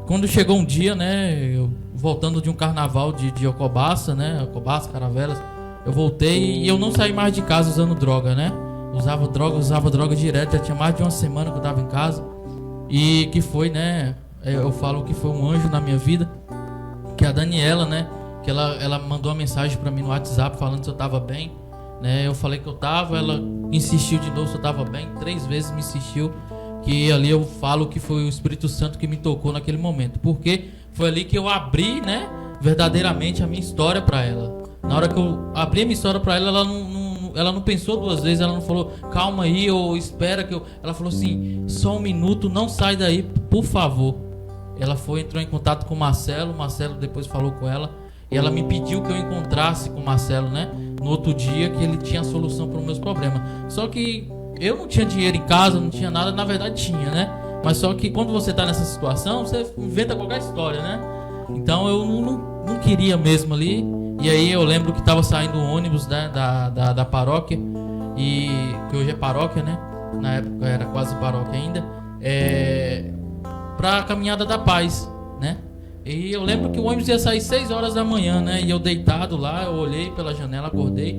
Quando chegou um dia, né, eu voltando de um carnaval de Ocobaça, né, Ocobaça, Caravelas, eu voltei e eu não saí mais de casa usando droga, né? Usava droga direto, já tinha mais de uma semana que eu tava em casa. E que foi, né, eu falo que foi um anjo na minha vida, que a Daniela, né, que ela mandou uma mensagem pra mim no WhatsApp falando se eu tava bem, né? Eu falei que eu tava, ela insistiu de novo se eu tava bem, 3 vezes me insistiu, que ali eu falo que foi o Espírito Santo que me tocou naquele momento, porque foi ali que eu abri, né, verdadeiramente a minha história pra ela. Na hora que eu abri a minha história pra ela, ela não pensou 2 vezes, ela não falou, calma aí, ou espera que eu... Ela falou assim, só um minuto, não sai daí, por favor. Ela entrou em contato com o Marcelo depois falou com ela, e ela me pediu que eu encontrasse com o Marcelo, né, no outro dia, que ele tinha a solução para os meus problemas. Só que eu não tinha dinheiro em casa, não tinha nada, na verdade tinha, né? Mas só que quando você tá nessa situação, você inventa qualquer história, né? Então eu não queria mesmo ali. E aí eu lembro que tava saindo o ônibus, né, da paróquia, e que hoje é paróquia, né? Na época era quase paróquia ainda, pra Caminhada da Paz, né? E eu lembro que o ônibus ia sair 6 horas da manhã, né? E eu deitado lá, eu olhei pela janela, acordei,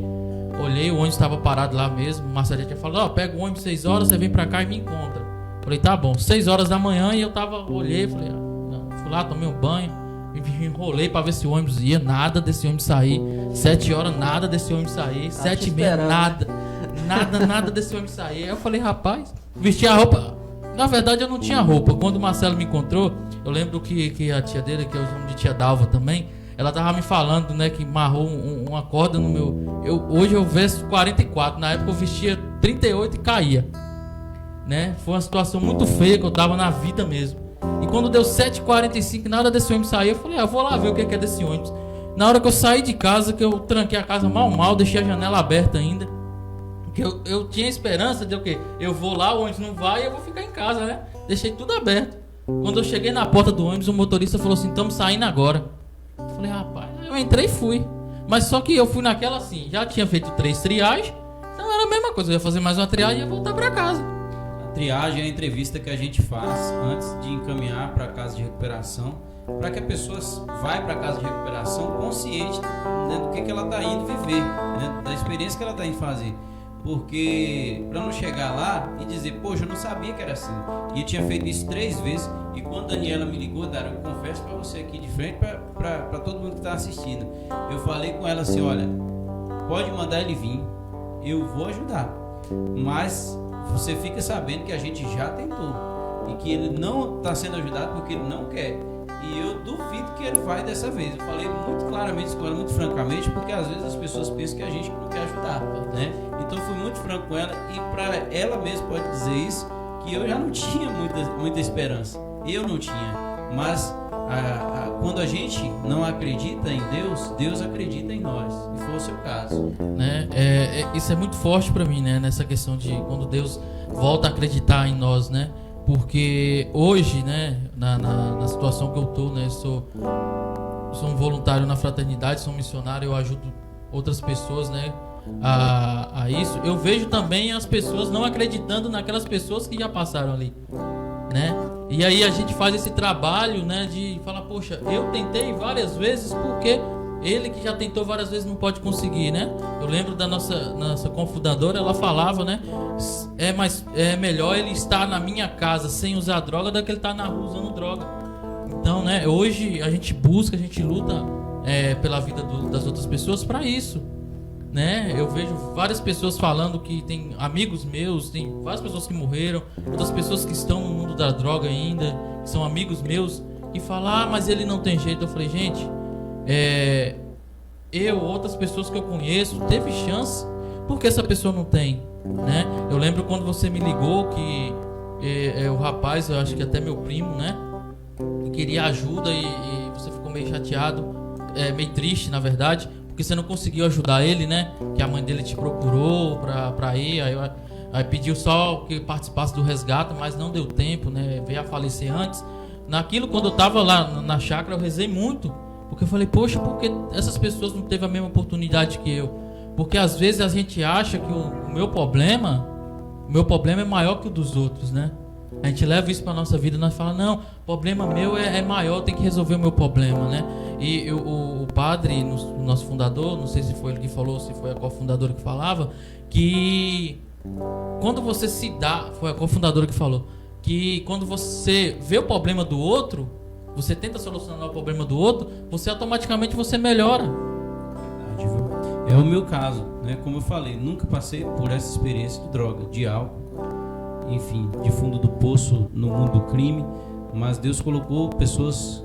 olhei, o ônibus estava parado lá mesmo. O Marcelo tinha falado, pega o ônibus 6 horas, você vem pra cá e me encontra. Falei, tá bom, 6 horas da manhã, e eu olhei, falei, não, fui lá, tomei um banho, me enrolei pra ver se o ônibus ia, nada desse ônibus sair. 7 horas, nada desse ônibus sair. 7h30, nada desse ônibus sair. Aí eu falei, rapaz, vesti a roupa. Na verdade eu não tinha roupa. Quando o Marcelo me encontrou, eu lembro que a tia dele, que eu chamo de tia Dalva também, ela tava me falando, né, que amarrou uma corda no meu... Hoje eu vesto 44, na época eu vestia 38 e caía, né? Foi uma situação muito feia que eu tava na vida mesmo. E quando deu 7h45, nada desse ônibus sair, eu falei, eu vou lá ver o que é desse ônibus. Na hora que eu saí de casa, que eu tranquei a casa mal, deixei a janela aberta ainda, porque eu tinha esperança de o quê? Eu vou lá, o ônibus não vai e eu vou ficar em casa, né? Deixei tudo aberto. Quando eu cheguei na porta do ônibus, o motorista falou assim, estamos saindo agora. Eu falei, rapaz, eu entrei e fui. Mas só que eu fui naquela assim, já tinha feito 3 triagens, então era a mesma coisa, eu ia fazer mais uma triagem e ia voltar pra casa. A triagem é a entrevista que a gente faz antes de encaminhar para a casa de recuperação, para que a pessoa vai para a casa de recuperação consciente, né, do que ela está indo viver, né, da experiência que ela está indo fazer. Porque para não chegar lá e dizer, poxa, eu não sabia que era assim. E eu tinha feito isso 3 vezes. E quando a Daniela me ligou, Dara, eu confesso para você aqui de frente, para todo mundo que está assistindo, eu falei com ela assim, olha, pode mandar ele vir, eu vou ajudar, mas você fica sabendo que a gente já tentou e que ele não está sendo ajudado porque ele não quer. E eu duvido que ele vai dessa vez. Eu falei muito claramente isso com ela, muito francamente, porque às vezes as pessoas pensam que a gente não quer ajudar, né? Então eu fui muito franco com ela, e para ela mesma pode dizer isso, que eu já não tinha muita esperança. Eu não tinha. Mas quando a gente não acredita em Deus, Deus acredita em nós. E foi o seu caso, né? Isso é muito forte para mim, né? Nessa questão de quando Deus volta a acreditar em nós, né? Porque hoje, né, na situação que eu tô, né, sou um voluntário na fraternidade, sou um missionário, eu ajudo outras pessoas, né, a isso. Eu vejo também as pessoas não acreditando naquelas pessoas que já passaram ali, né? E aí a gente faz esse trabalho, né, de falar, poxa, eu tentei várias vezes porque Ele que já tentou várias vezes não pode conseguir, né? Eu lembro da nossa cofundadora, ela falava, né? É melhor ele estar na minha casa sem usar droga do que ele estar na rua usando droga. Então, né? Hoje a gente busca, a gente luta pela vida das outras pessoas para isso, né? Eu vejo várias pessoas falando que tem amigos meus, tem várias pessoas que morreram, outras pessoas que estão no mundo da droga ainda, que são amigos meus, e falam, mas ele não tem jeito. Eu falei, gente, outras pessoas que eu conheço, teve chance, porque essa pessoa não tem, né? Eu lembro quando você me ligou que o rapaz, eu acho que até meu primo, né, queria ajuda e você ficou meio chateado, meio triste, na verdade, porque você não conseguiu ajudar ele, né? Que a mãe dele te procurou pra ir, aí pediu só que participasse do resgate, mas não deu tempo, né? Veio a falecer antes. Naquilo, quando eu tava lá na chácara, eu rezei muito, porque eu falei, poxa, por que essas pessoas não teve a mesma oportunidade que eu? Porque às vezes a gente acha que o meu problema é maior que o dos outros, né? A gente leva isso para nossa vida e nós falamos, não, o problema meu é maior, tem que resolver o meu problema, né? E o padre, o nosso fundador, não sei se foi ele que falou, se foi a cofundadora que falava, que quando você se dá, foi a cofundadora que falou, que quando você vê o problema do outro, você tenta solucionar o problema do outro, você automaticamente melhora. É o meu caso, né? Como eu falei, nunca passei por essa experiência de droga, de álcool, enfim, de fundo do poço no mundo do crime, mas Deus colocou pessoas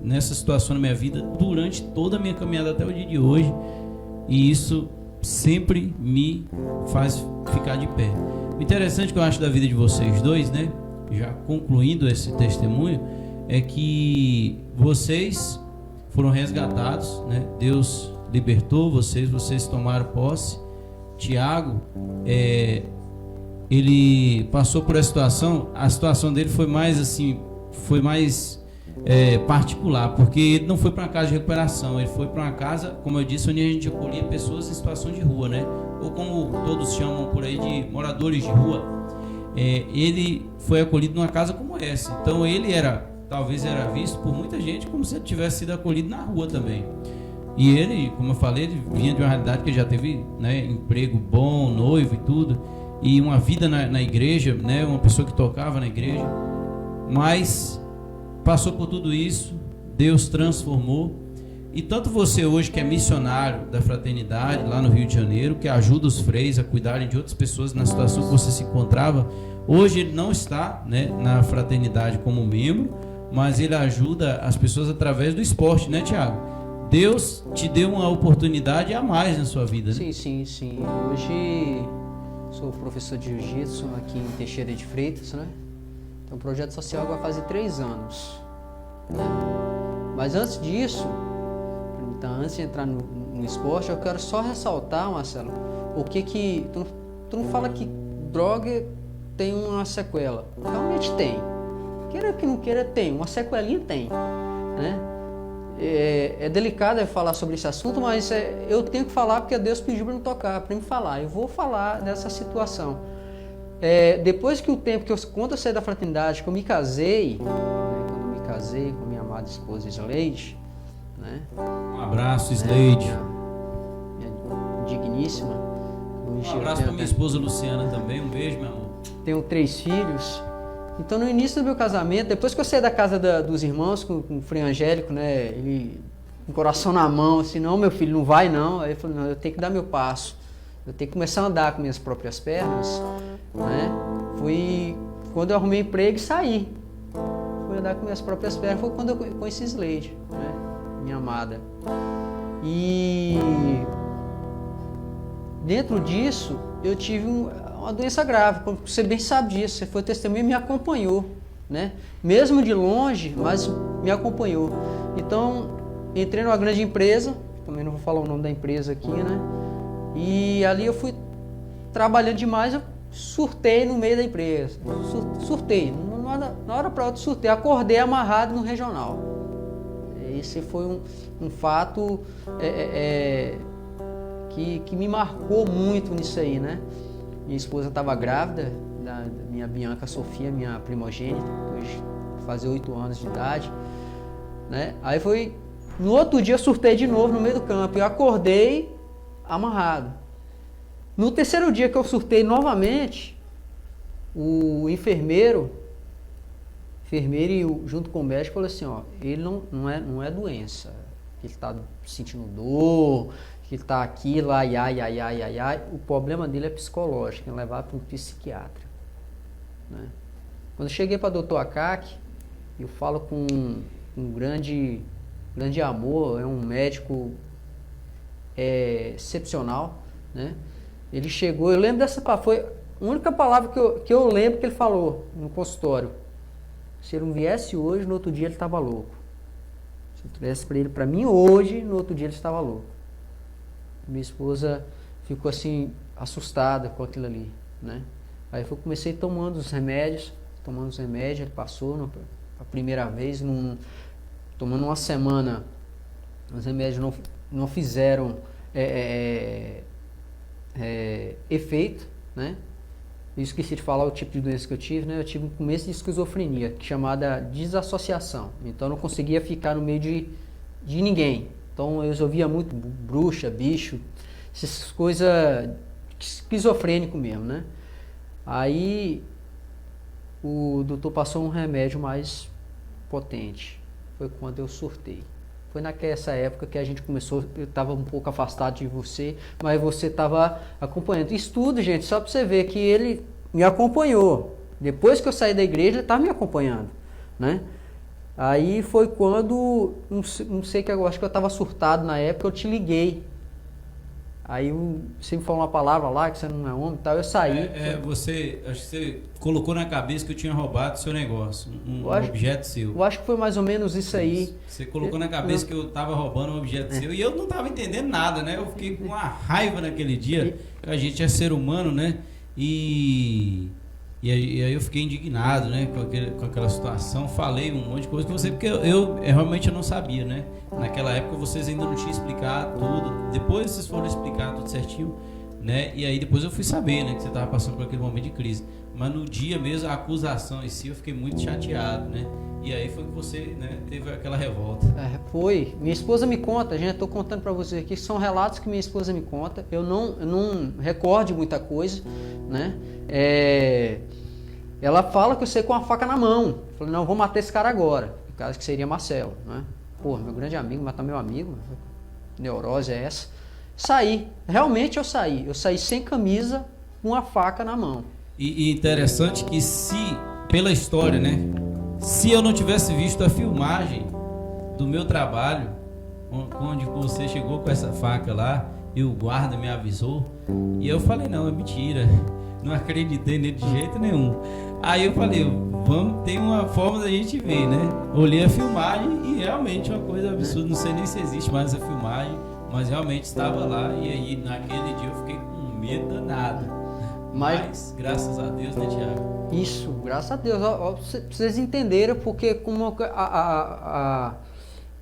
nessa situação na minha vida durante toda a minha caminhada até o dia de hoje, e isso sempre me faz ficar de pé. O interessante que eu acho da vida de vocês dois, né, já concluindo esse testemunho, é que vocês foram resgatados, né? Deus libertou vocês tomaram posse. Tiago, ele passou por essa situação, a situação dele foi mais particular, porque ele não foi para uma casa de recuperação, ele foi para uma casa, como eu disse, onde a gente acolhia pessoas em situação de rua, né? Ou como todos chamam por aí de moradores de rua. Ele foi acolhido numa casa como essa, então ele talvez era visto por muita gente como se ele tivesse sido acolhido na rua também. E ele, como eu falei, ele vinha de uma realidade que ele já teve, né, emprego bom, noivo e tudo, e uma vida na igreja, né, uma pessoa que tocava na igreja, mas passou por tudo isso, Deus transformou. E tanto você hoje, que é missionário da fraternidade lá no Rio de Janeiro, que ajuda os freios a cuidarem de outras pessoas na situação que você se encontrava, hoje ele não está, né, na fraternidade como membro, mas ele ajuda as pessoas através do esporte, né, Tiago? Deus te deu uma oportunidade a mais na sua vida, né? Sim. Hoje sou professor de jiu-jitsu aqui em Teixeira de Freitas, né? Então o projeto social vai fazer 3 anos, né? Mas antes disso, então, antes de entrar no esporte, eu quero só ressaltar, Marcelo, o que tu não fala que droga tem uma sequela. Realmente tem. Queira que não queira, tem. Uma sequelinha tem, né? É delicado falar sobre esse assunto, mas eu tenho que falar porque Deus pediu para me tocar, para me falar. Eu vou falar dessa situação. Depois que quando eu saí da fraternidade, que eu me casei, né, quando eu me casei com minha amada esposa Sleide, né? Um abraço, Sleide. Minha digníssima. Um abraço para minha esposa Luciana também. Um beijo, meu amor. Tenho 3 filhos. Então, no início do meu casamento, depois que eu saí da casa dos irmãos com o Frei Angélico, né, ele com o coração na mão, assim, não, meu filho, não vai não. Aí eu falei, não, eu tenho que dar meu passo. Eu tenho que começar a andar com minhas próprias pernas, né? Foi quando eu arrumei emprego e saí. Fui andar com minhas próprias pernas, foi quando eu conheci Sleide, né, minha amada. E dentro disso, eu tive uma doença grave, como você bem sabe disso, você foi testemunha e me acompanhou, né? Mesmo de longe, mas me acompanhou. Então, entrei numa grande empresa, também não vou falar o nome da empresa aqui, né? E ali eu fui trabalhando demais, eu surtei no meio da empresa. Surtei, na hora para outra surtei, acordei amarrado no regional. Esse foi um fato que me marcou muito nisso aí, né? Minha esposa estava grávida, da minha Bianca Sofia, minha primogênita, hoje fazer 8 anos de idade, né? Aí foi No outro dia eu surtei de novo no meio do campo. Eu acordei amarrado. No terceiro dia que eu surtei novamente, o enfermeiro e junto com o médico falou assim, ó, ele não é doença. Ele está sentindo dor, que ele está aqui, lá, ai. O problema dele é psicológico, é levar para um psiquiatra. Né? Quando eu cheguei para o Dr. Akaki, eu falo com um grande amor, é um médico excepcional, né? Ele chegou, eu lembro dessa palavra, foi a única palavra que eu lembro que ele falou no consultório. Se ele não viesse hoje, no outro dia ele estava louco. Se eu tivesse para ele, para mim hoje, no outro dia ele estava louco. Minha esposa ficou assim, assustada com aquilo ali, né? Aí eu comecei tomando os remédios, ele passou a primeira vez, tomando uma semana, os remédios não fizeram efeito, né? Eu esqueci de falar o tipo de doença que eu tive, né? Eu tive um começo de esquizofrenia, chamada desassociação. Então eu não conseguia ficar no meio de ninguém. Então eu ouvia muito bruxa, bicho, essas coisas esquizofrênico mesmo, né? Aí o doutor passou um remédio mais potente. Foi quando eu surtei. Foi naquela época que a gente começou, eu estava um pouco afastado de você, mas você estava acompanhando. Isso tudo, gente, só para você ver que ele me acompanhou. Depois que eu saí da igreja, ele estava me acompanhando, né? Aí foi quando, não sei que eu acho que eu estava surtado na época, eu te liguei. Aí você me falou uma palavra lá, que você não é homem e tal, eu saí. Acho que você colocou na cabeça que eu tinha roubado seu negócio, um objeto seu. Eu acho que foi mais ou menos isso aí. Você colocou na cabeça que eu estava roubando um objeto seu e eu não estava entendendo nada, né? Eu fiquei com uma raiva naquele dia, que a gente é ser humano, né? E aí eu fiquei indignado, né, com aquela situação, falei um monte de coisa com você, porque eu realmente não sabia, né? Naquela época vocês ainda não tinham explicado tudo, depois vocês foram explicar tudo certinho, né? E aí depois eu fui saber, né, que você estava passando por aquele momento de crise. Mas no dia mesmo, a acusação em si, eu fiquei muito chateado, né? E aí foi que você, né, teve aquela revolta. Foi. Minha esposa me conta, gente, estou contando para você aqui, são relatos que minha esposa me conta, eu não recordo muita coisa, né? Ela fala que eu saí com a faca na mão. Eu falei, não, vou matar esse cara agora. No caso que seria Marcelo, né? Pô, meu grande amigo, matar meu amigo, neurose é essa. Saí, realmente eu saí. Eu saí sem camisa, com a faca na mão. E interessante que pela história, né? Se eu não tivesse visto a filmagem do meu trabalho, onde você chegou com essa faca lá, e o guarda me avisou, e eu falei, não, é mentira. Não acreditei nele de jeito nenhum. Aí eu falei, tem uma forma da gente ver, né? Olhei a filmagem e realmente uma coisa absurda. Não sei nem se existe mais essa filmagem, mas realmente estava lá. E aí naquele dia eu fiquei com medo danado. Mas graças a Deus, né, Tiago? Isso, graças a Deus. Vocês entenderam porque como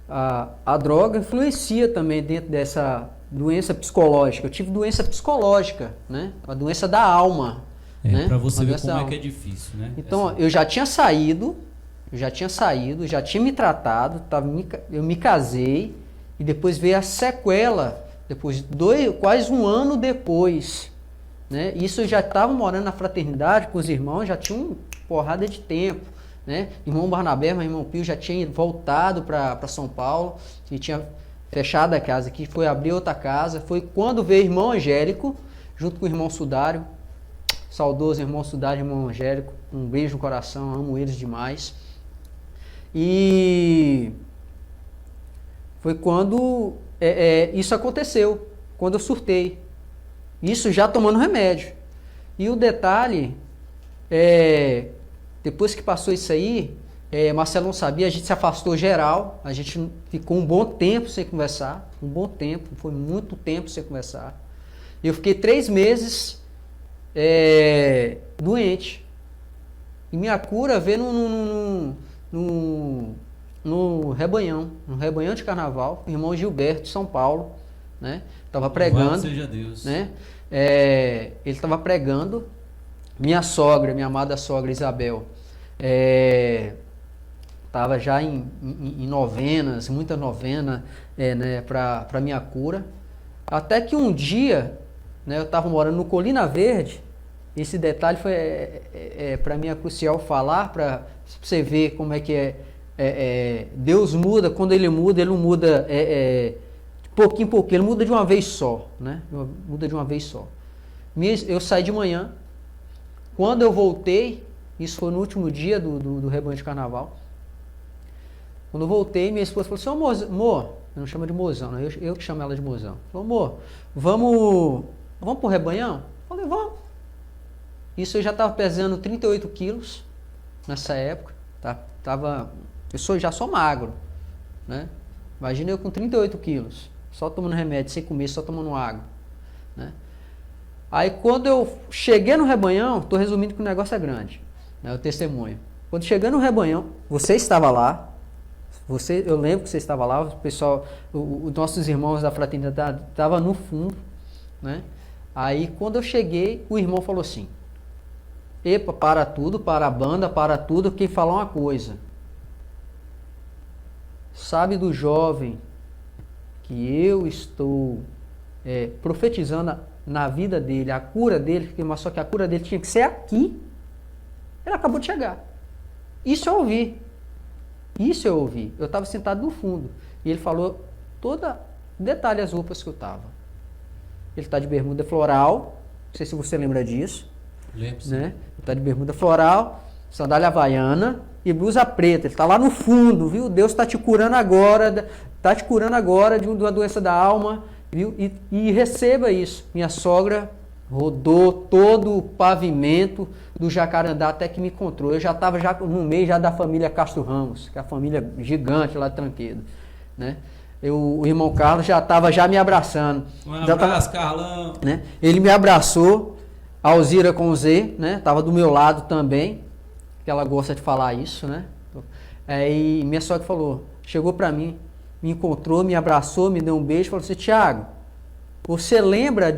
a droga influencia também dentro dessa doença psicológica. Eu tive doença psicológica, né? A doença da alma. Né? Para você ver como é que é difícil, né? Então, eu já tinha saído, já tinha me tratado, eu me casei e depois veio a sequela, depois quase um ano depois, né? Isso eu já estava morando na fraternidade com os irmãos, já tinha uma porrada de tempo, né? Irmão Barnabé, irmão Pio já tinha voltado para São Paulo e tinha fechado a casa aqui, foi abrir outra casa. Foi quando veio o irmão Angélico, junto com o irmão Sudário, saudoso irmão Sudário, irmão Angélico, um beijo no coração, amo eles demais. E foi quando isso aconteceu, quando eu surtei. Isso já tomando remédio. E o detalhe, depois que passou isso aí, Marcelo não sabia, a gente se afastou geral, a gente ficou um bom tempo sem conversar, foi muito tempo sem conversar. Eu fiquei 3 meses doente. E minha cura veio no Rebanhão de Carnaval, o irmão Gilberto de São Paulo, né? Tava pregando. Louvado seja Deus. Né? Ele estava pregando, minha amada sogra Isabel, estava já em novenas, muita novena, né, para minha cura. Até que um dia, né, eu estava morando no Colina Verde. Esse detalhe foi para mim é crucial falar, para você ver como é que Deus muda. Quando Ele não muda de pouquinho em pouquinho, Ele muda de uma vez só, né? Muda de uma vez só. Eu saí de manhã. Quando eu voltei, isso foi no último dia do rebanho de carnaval. Quando eu voltei, minha esposa falou assim: amor, eu não chamo de mozão, né? Eu que chamo ela de mozão. Falou: amor, vamos pro rebanhão? Eu falei: vamos. Isso eu já estava pesando 38 quilos nessa época. Já sou magro, né? Imagina eu com 38 quilos, só tomando remédio, sem comer, só tomando água, né? Aí quando eu cheguei no rebanhão, estou resumindo que o negócio é grande, né? O testemunho. Quando cheguei no rebanhão, você estava lá. Eu lembro que você estava lá, o pessoal, os nossos irmãos da fraternidade estavam no fundo, né? Aí quando eu cheguei, o irmão falou assim: epa, para tudo, para a banda, para tudo, quem falar uma coisa. Sabe do jovem que eu estou profetizando na vida dele, a cura dele, mas só que a cura dele tinha que ser aqui. Ele acabou de chegar. Isso eu ouvi. Eu estava sentado no fundo. E ele falou detalhe as roupas que eu estava. Ele está de bermuda floral, não sei se você lembra disso. Lembro, né? Ele está de bermuda floral, sandália havaiana e blusa preta. Ele está lá no fundo, viu? Deus está te curando agora, de uma doença da alma, viu? E receba isso. Minha sogra rodou todo o pavimento do Jacarandá até que me encontrou. Eu já estava no meio da família Castro Ramos, que é a família gigante lá de Tranquedo, né? O irmão Carlos já estava me abraçando. Um abraço, Carlão. Né? Ele me abraçou, a Alzira com Z, né? Tava do meu lado também, que ela gosta de falar isso, né? Aí minha sogra chegou para mim, me encontrou, me abraçou, me deu um beijo, falou assim: Tiago, você lembra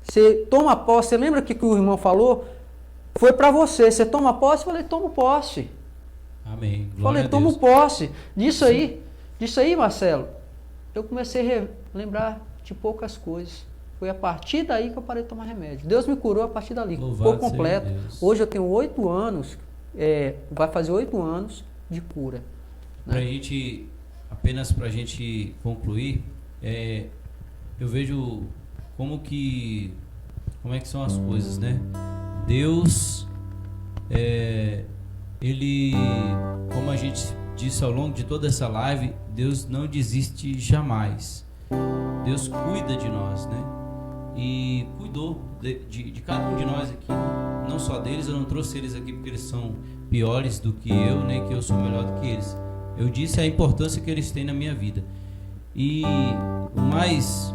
você toma posse, você lembra que o irmão falou? Foi para você toma posse? Eu falei: tomo posse. Amém. Falei: tomo posse. Disso aí, Marcelo, eu comecei a lembrar de poucas coisas. Foi a partir daí que eu parei de tomar remédio. Deus me curou a partir dali, por completo. Hoje eu tenho 8 anos, vai fazer 8 anos de cura. Né? Apenas para a gente concluir, eu vejo como é que são as coisas, né? Deus, Ele, como a gente disse ao longo de toda essa live, Deus não desiste jamais. Deus cuida de nós, né? E cuidou de cada um de nós aqui, né? Não só deles. Eu não trouxe eles aqui porque eles são piores do que eu, nem que eu sou melhor do que eles. Eu disse a importância que eles têm na minha vida. E o mais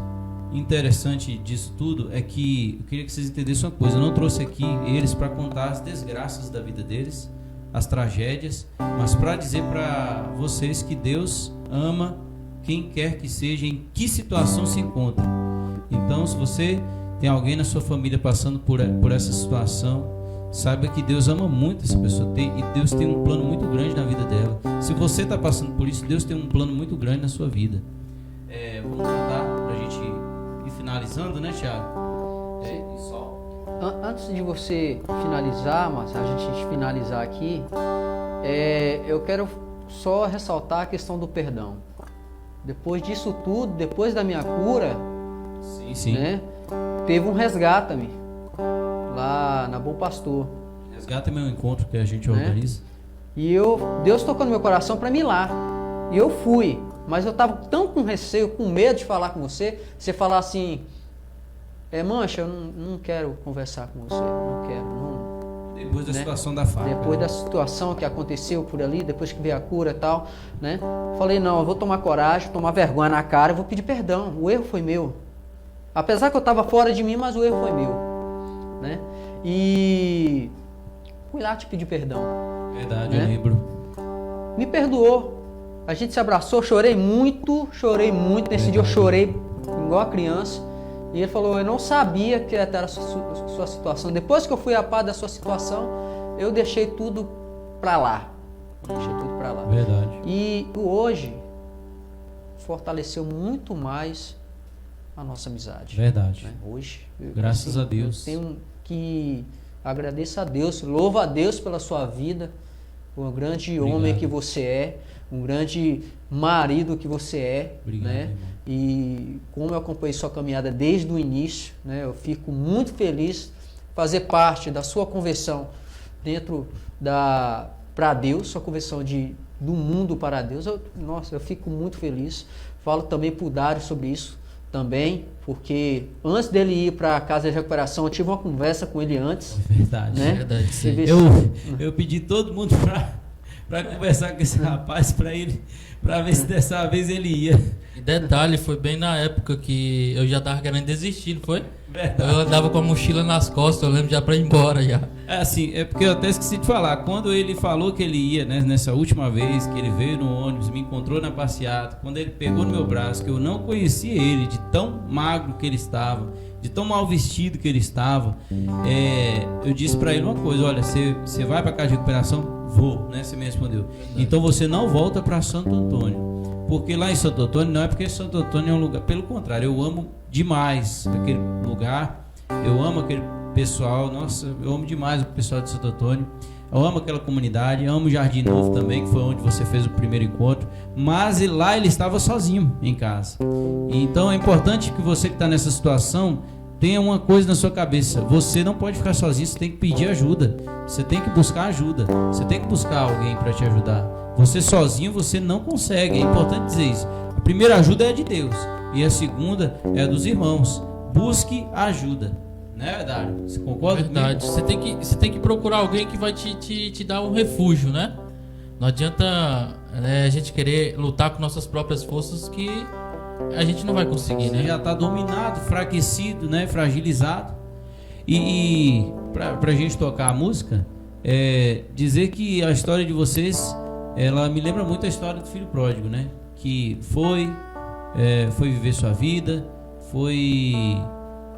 interessante disso tudo é que eu queria que vocês entendessem uma coisa: eu não trouxe aqui eles para contar as desgraças da vida deles, as tragédias, mas para dizer para vocês que Deus ama quem quer que seja, em que situação se encontra. Então, se você tem alguém na sua família passando por essa situação, saiba que Deus ama muito essa pessoa, e Deus tem um plano muito grande na vida dela. Se você está passando por isso, Deus tem um plano muito grande na sua vida. Vamos cantar para a gente ir finalizando, né, Thiago? Antes de você finalizar, mas a gente finalizar aqui, eu quero só ressaltar a questão do perdão. Depois disso tudo, depois da minha cura, sim. Né, teve um resgata-me lá na Bom Pastor. Resgata-me é um encontro que a gente organiza. E Deus tocou no meu coração para mim ir lá. E eu fui, mas eu estava tão com receio, com medo de falar com você. Você falar assim: Mancha, eu não quero conversar com você, não quero. Depois da situação da faca. Depois da situação que aconteceu por ali, depois que veio a cura e tal, né? Falei: não, eu vou tomar coragem, tomar vergonha na cara, eu vou pedir perdão. O erro foi meu. Apesar que eu estava fora de mim, mas o erro foi meu, né? E fui lá te pedir perdão. Verdade, né? Eu lembro. Me perdoou. A gente se abraçou, chorei muito. Nesse dia eu chorei igual a criança. E ele falou: eu não sabia que era a sua situação. Depois que eu fui a par da sua situação, eu deixei tudo pra lá. deixei tudo para lá. Verdade. E o hoje fortaleceu muito mais a nossa amizade. Verdade. Né? Hoje, Graças a Deus. eu tenho que agradecer a Deus, louvo a Deus pela sua vida, o grande homem que você é, um grande marido que você é. Obrigado, né? irmão. E como eu acompanhei sua caminhada desde o início, né? Eu fico muito feliz fazer parte da sua conversão dentro para Deus, sua conversão do mundo para Deus. Eu fico muito feliz. Falo também para o Dário sobre isso também, porque antes dele ir para a casa de recuperação, eu tive uma conversa com ele antes. Verdade. Né? Verdade, sim. Eu pedi todo mundo para conversar com esse rapaz, para ver se dessa vez ele ia. E detalhe, foi bem na época que eu já tava querendo desistir, não foi? Verdade. Eu andava com a mochila nas costas, eu lembro já pra ir embora já. É assim, é porque eu até esqueci de falar. Quando ele falou que ele ia, né, nessa última vez, que ele veio no ônibus, me encontrou na passeata, quando ele pegou no meu braço, que eu não conhecia ele, de tão magro que ele estava, de tão mal vestido que ele estava, eu disse pra ele uma coisa: olha, você vai pra casa de recuperação? Vou, né? Você me respondeu. Então você não volta pra Santo Antônio. Porque lá em Santo Antônio, não é porque Santo Antônio é um lugar, pelo contrário, eu amo demais aquele lugar, eu amo aquele pessoal, nossa, eu amo demais o pessoal de Santo Antônio, eu amo aquela comunidade, amo o Jardim Novo também, que foi onde você fez o primeiro encontro, mas lá ele estava sozinho em casa. Então é importante que você que está nessa situação tenha uma coisa na sua cabeça: você não pode ficar sozinho, você tem que pedir ajuda, você tem que buscar ajuda, você tem que buscar alguém para te ajudar. Você sozinho você não consegue, é importante dizer isso. A primeira ajuda é de Deus e a segunda é a dos irmãos. Busque ajuda, né, Dário? Você concorda? Verdade. Você tem que procurar alguém que vai te dar um refúgio, né? Não adianta a gente querer lutar com nossas próprias forças, que a gente não vai conseguir, né? Você já está dominado, enfraquecido, né, fragilizado. E pra gente tocar a música, dizer que a história de vocês, ela me lembra muito a história do filho pródigo, né? Que foi viver sua vida, foi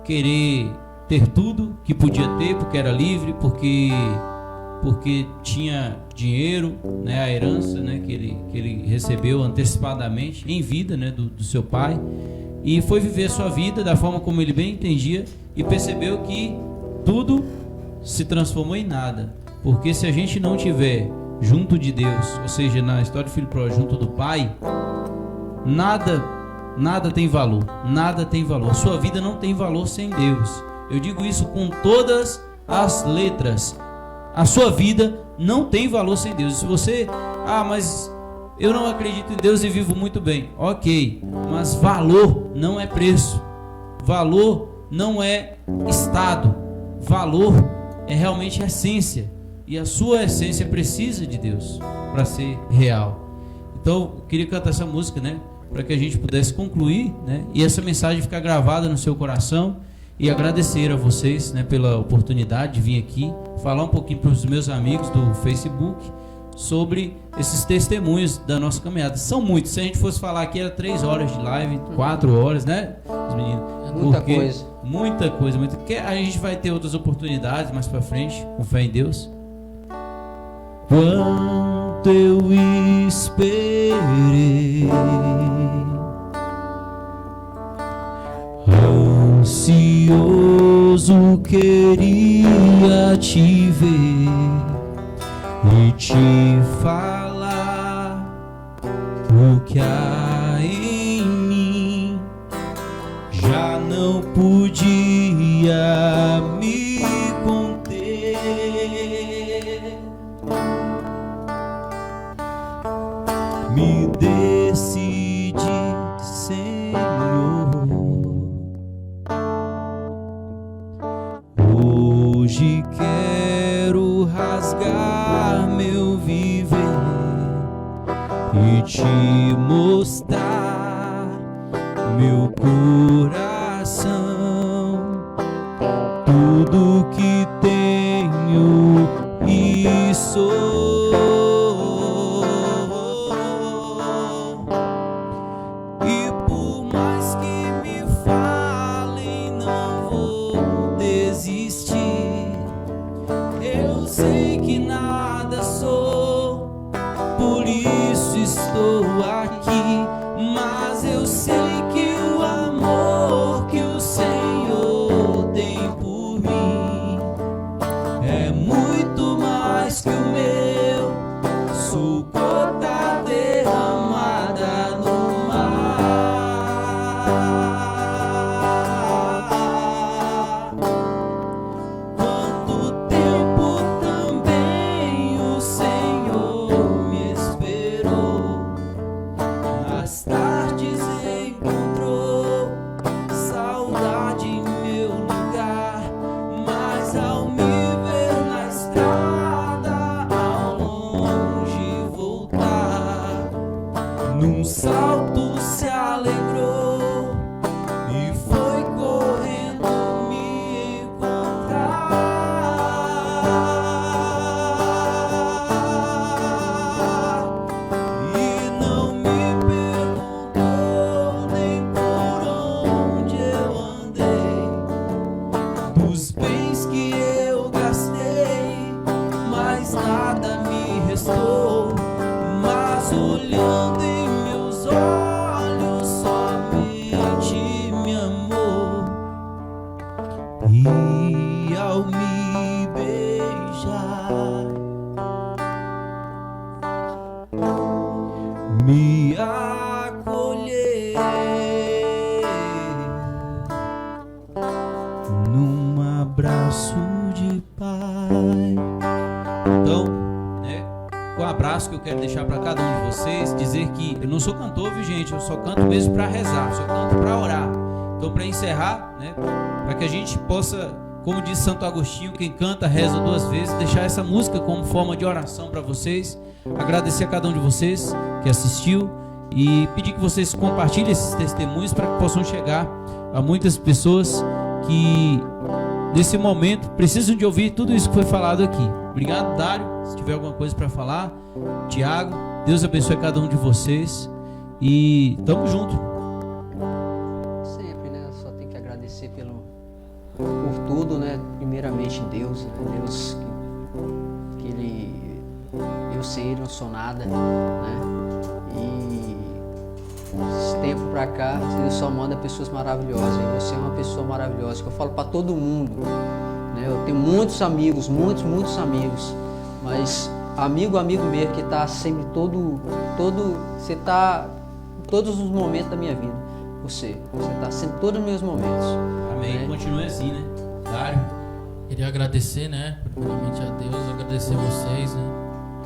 querer ter tudo que podia ter, porque era livre, porque tinha dinheiro, né? A herança, né? que ele recebeu antecipadamente em vida, né? do seu pai, e foi viver sua vida da forma como ele bem entendia, e percebeu que tudo se transformou em nada, porque se a gente não tiver junto de Deus, ou seja, na história do filho pródigo, junto do pai, nada tem valor, nada tem valor. A sua vida não tem valor sem Deus. Eu digo isso com todas as letras. A sua vida não tem valor sem Deus. Se você, mas eu não acredito em Deus e vivo muito bem. Ok, mas valor não é preço. Valor não é estado. Valor é realmente essência. E a sua essência precisa de Deus para ser real. Então, eu queria cantar essa música, né? Para que a gente pudesse concluir, né? E essa mensagem ficar gravada no seu coração. E agradecer a vocês, né, pela oportunidade de vir aqui falar um pouquinho para os meus amigos do Facebook sobre esses testemunhos da nossa caminhada. São muitos. Se a gente fosse falar aqui, era 3 horas de live, 4 horas, né, os meninos? Muita coisa. Muita coisa. Porque a gente vai ter outras oportunidades mais para frente, com fé em Deus. Quanto eu esperei, ansioso queria te ver e te falar o que há em mim. Já não podia me conter. Me decidi, Senhor. Hoje quero rasgar meu viver e te mostrar meu coração, tudo que tenho e sou. E por mais que me falem, não vou desistir. Eu sei que nada sou Os bens que eu gastei, mais nada me restou. Mas olhando em meus olhos, somente me amou. E ao me beijar, me acolher num abraço de pai. Então, né, com o abraço que eu quero deixar para cada um de vocês, dizer que eu não sou cantor, viu, gente? Eu só canto mesmo para rezar, só canto para orar. Então, para encerrar, né, para que a gente possa, como diz Santo Agostinho, quem canta reza duas vezes, deixar essa música como forma de oração para vocês, agradecer a cada um de vocês que assistiu e pedir que vocês compartilhem esses testemunhos para que possam chegar a muitas pessoas que nesse momento precisam de ouvir tudo isso que foi falado aqui. Obrigado, Dário. Se tiver alguma coisa para falar, Tiago, Deus abençoe cada um de vocês e tamo junto. Sempre, né? Só tenho que agradecer por tudo, né? Primeiramente Deus, né? Deus que Ele, eu sei, Ele não sou nada, né? E esse tempo pra cá, Deus só manda pessoas maravilhosas. E você é uma pessoa maravilhosa, que eu falo pra todo mundo, né? Eu tenho muitos amigos, muitos amigos, mas amigo mesmo que tá sempre você tá em todos os momentos da minha vida. Você tá sempre em todos os meus momentos. Amém. Né? Continue assim, né? Dário. Queria agradecer, né? Primeiramente a Deus, agradecer vocês, né?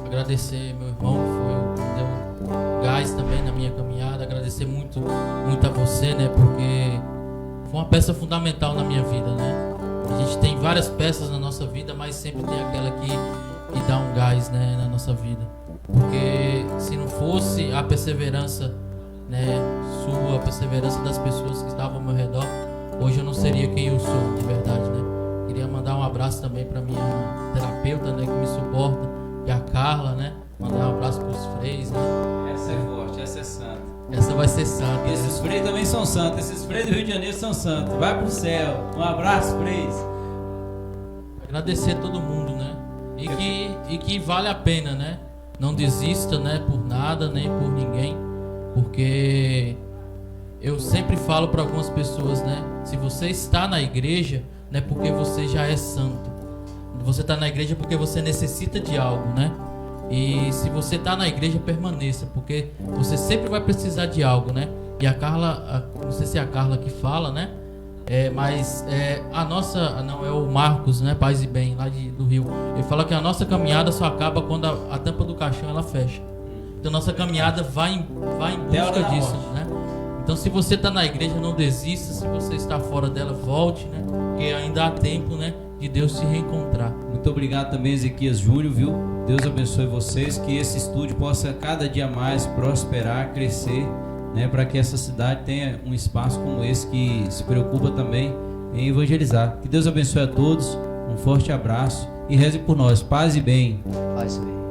Agradecer meu irmão que me deu gás também na minha caminhada. Agradecer muito a você, né? Porque foi uma peça fundamental na minha vida, né? A gente tem várias peças na nossa vida, mas sempre tem aquela que dá um gás, né? Na nossa vida. Porque se não fosse a perseverança, né? A perseverança das pessoas que estavam ao meu redor, hoje eu não seria quem eu sou, de verdade, né? Queria mandar um abraço também para minha terapeuta, né? Que me suporta, e a Carla, né? Mandar um abraço para os freios, né? Essa é forte, essa é santa. Essa vai ser santa. E esses freios também são santos. Esses freios do Rio de Janeiro são santos. Vai pro céu. Um abraço, freios. Agradecer a todo mundo, né? E que vale a pena, né? Não desista, né? Por nada, nem por ninguém. Porque eu sempre falo para algumas pessoas, né? Se você está na igreja, não é porque você já é santo. Você está na igreja porque você necessita de algo, né? E se você está na igreja, permaneça, porque você sempre vai precisar de algo, né? E a Carla, não sei se é a Carla que fala, né? Mas a nossa, não, é o Marcos, né? Paz e Bem, lá do Rio. Ele fala que a nossa caminhada só acaba quando a tampa do caixão ela fecha. Então nossa caminhada vai em busca disso, né? Então se você está na igreja, não desista. Se você está fora dela, volte, né? Porque ainda há tempo, né? De Deus se reencontrar. Muito obrigado também, Ezequias Júnior, viu? Deus abençoe vocês, que esse estúdio possa cada dia mais prosperar, crescer, né? Para que essa cidade tenha um espaço como esse que se preocupa também em evangelizar. Que Deus abençoe a todos, um forte abraço e reze por nós. Paz e bem. Paz e bem.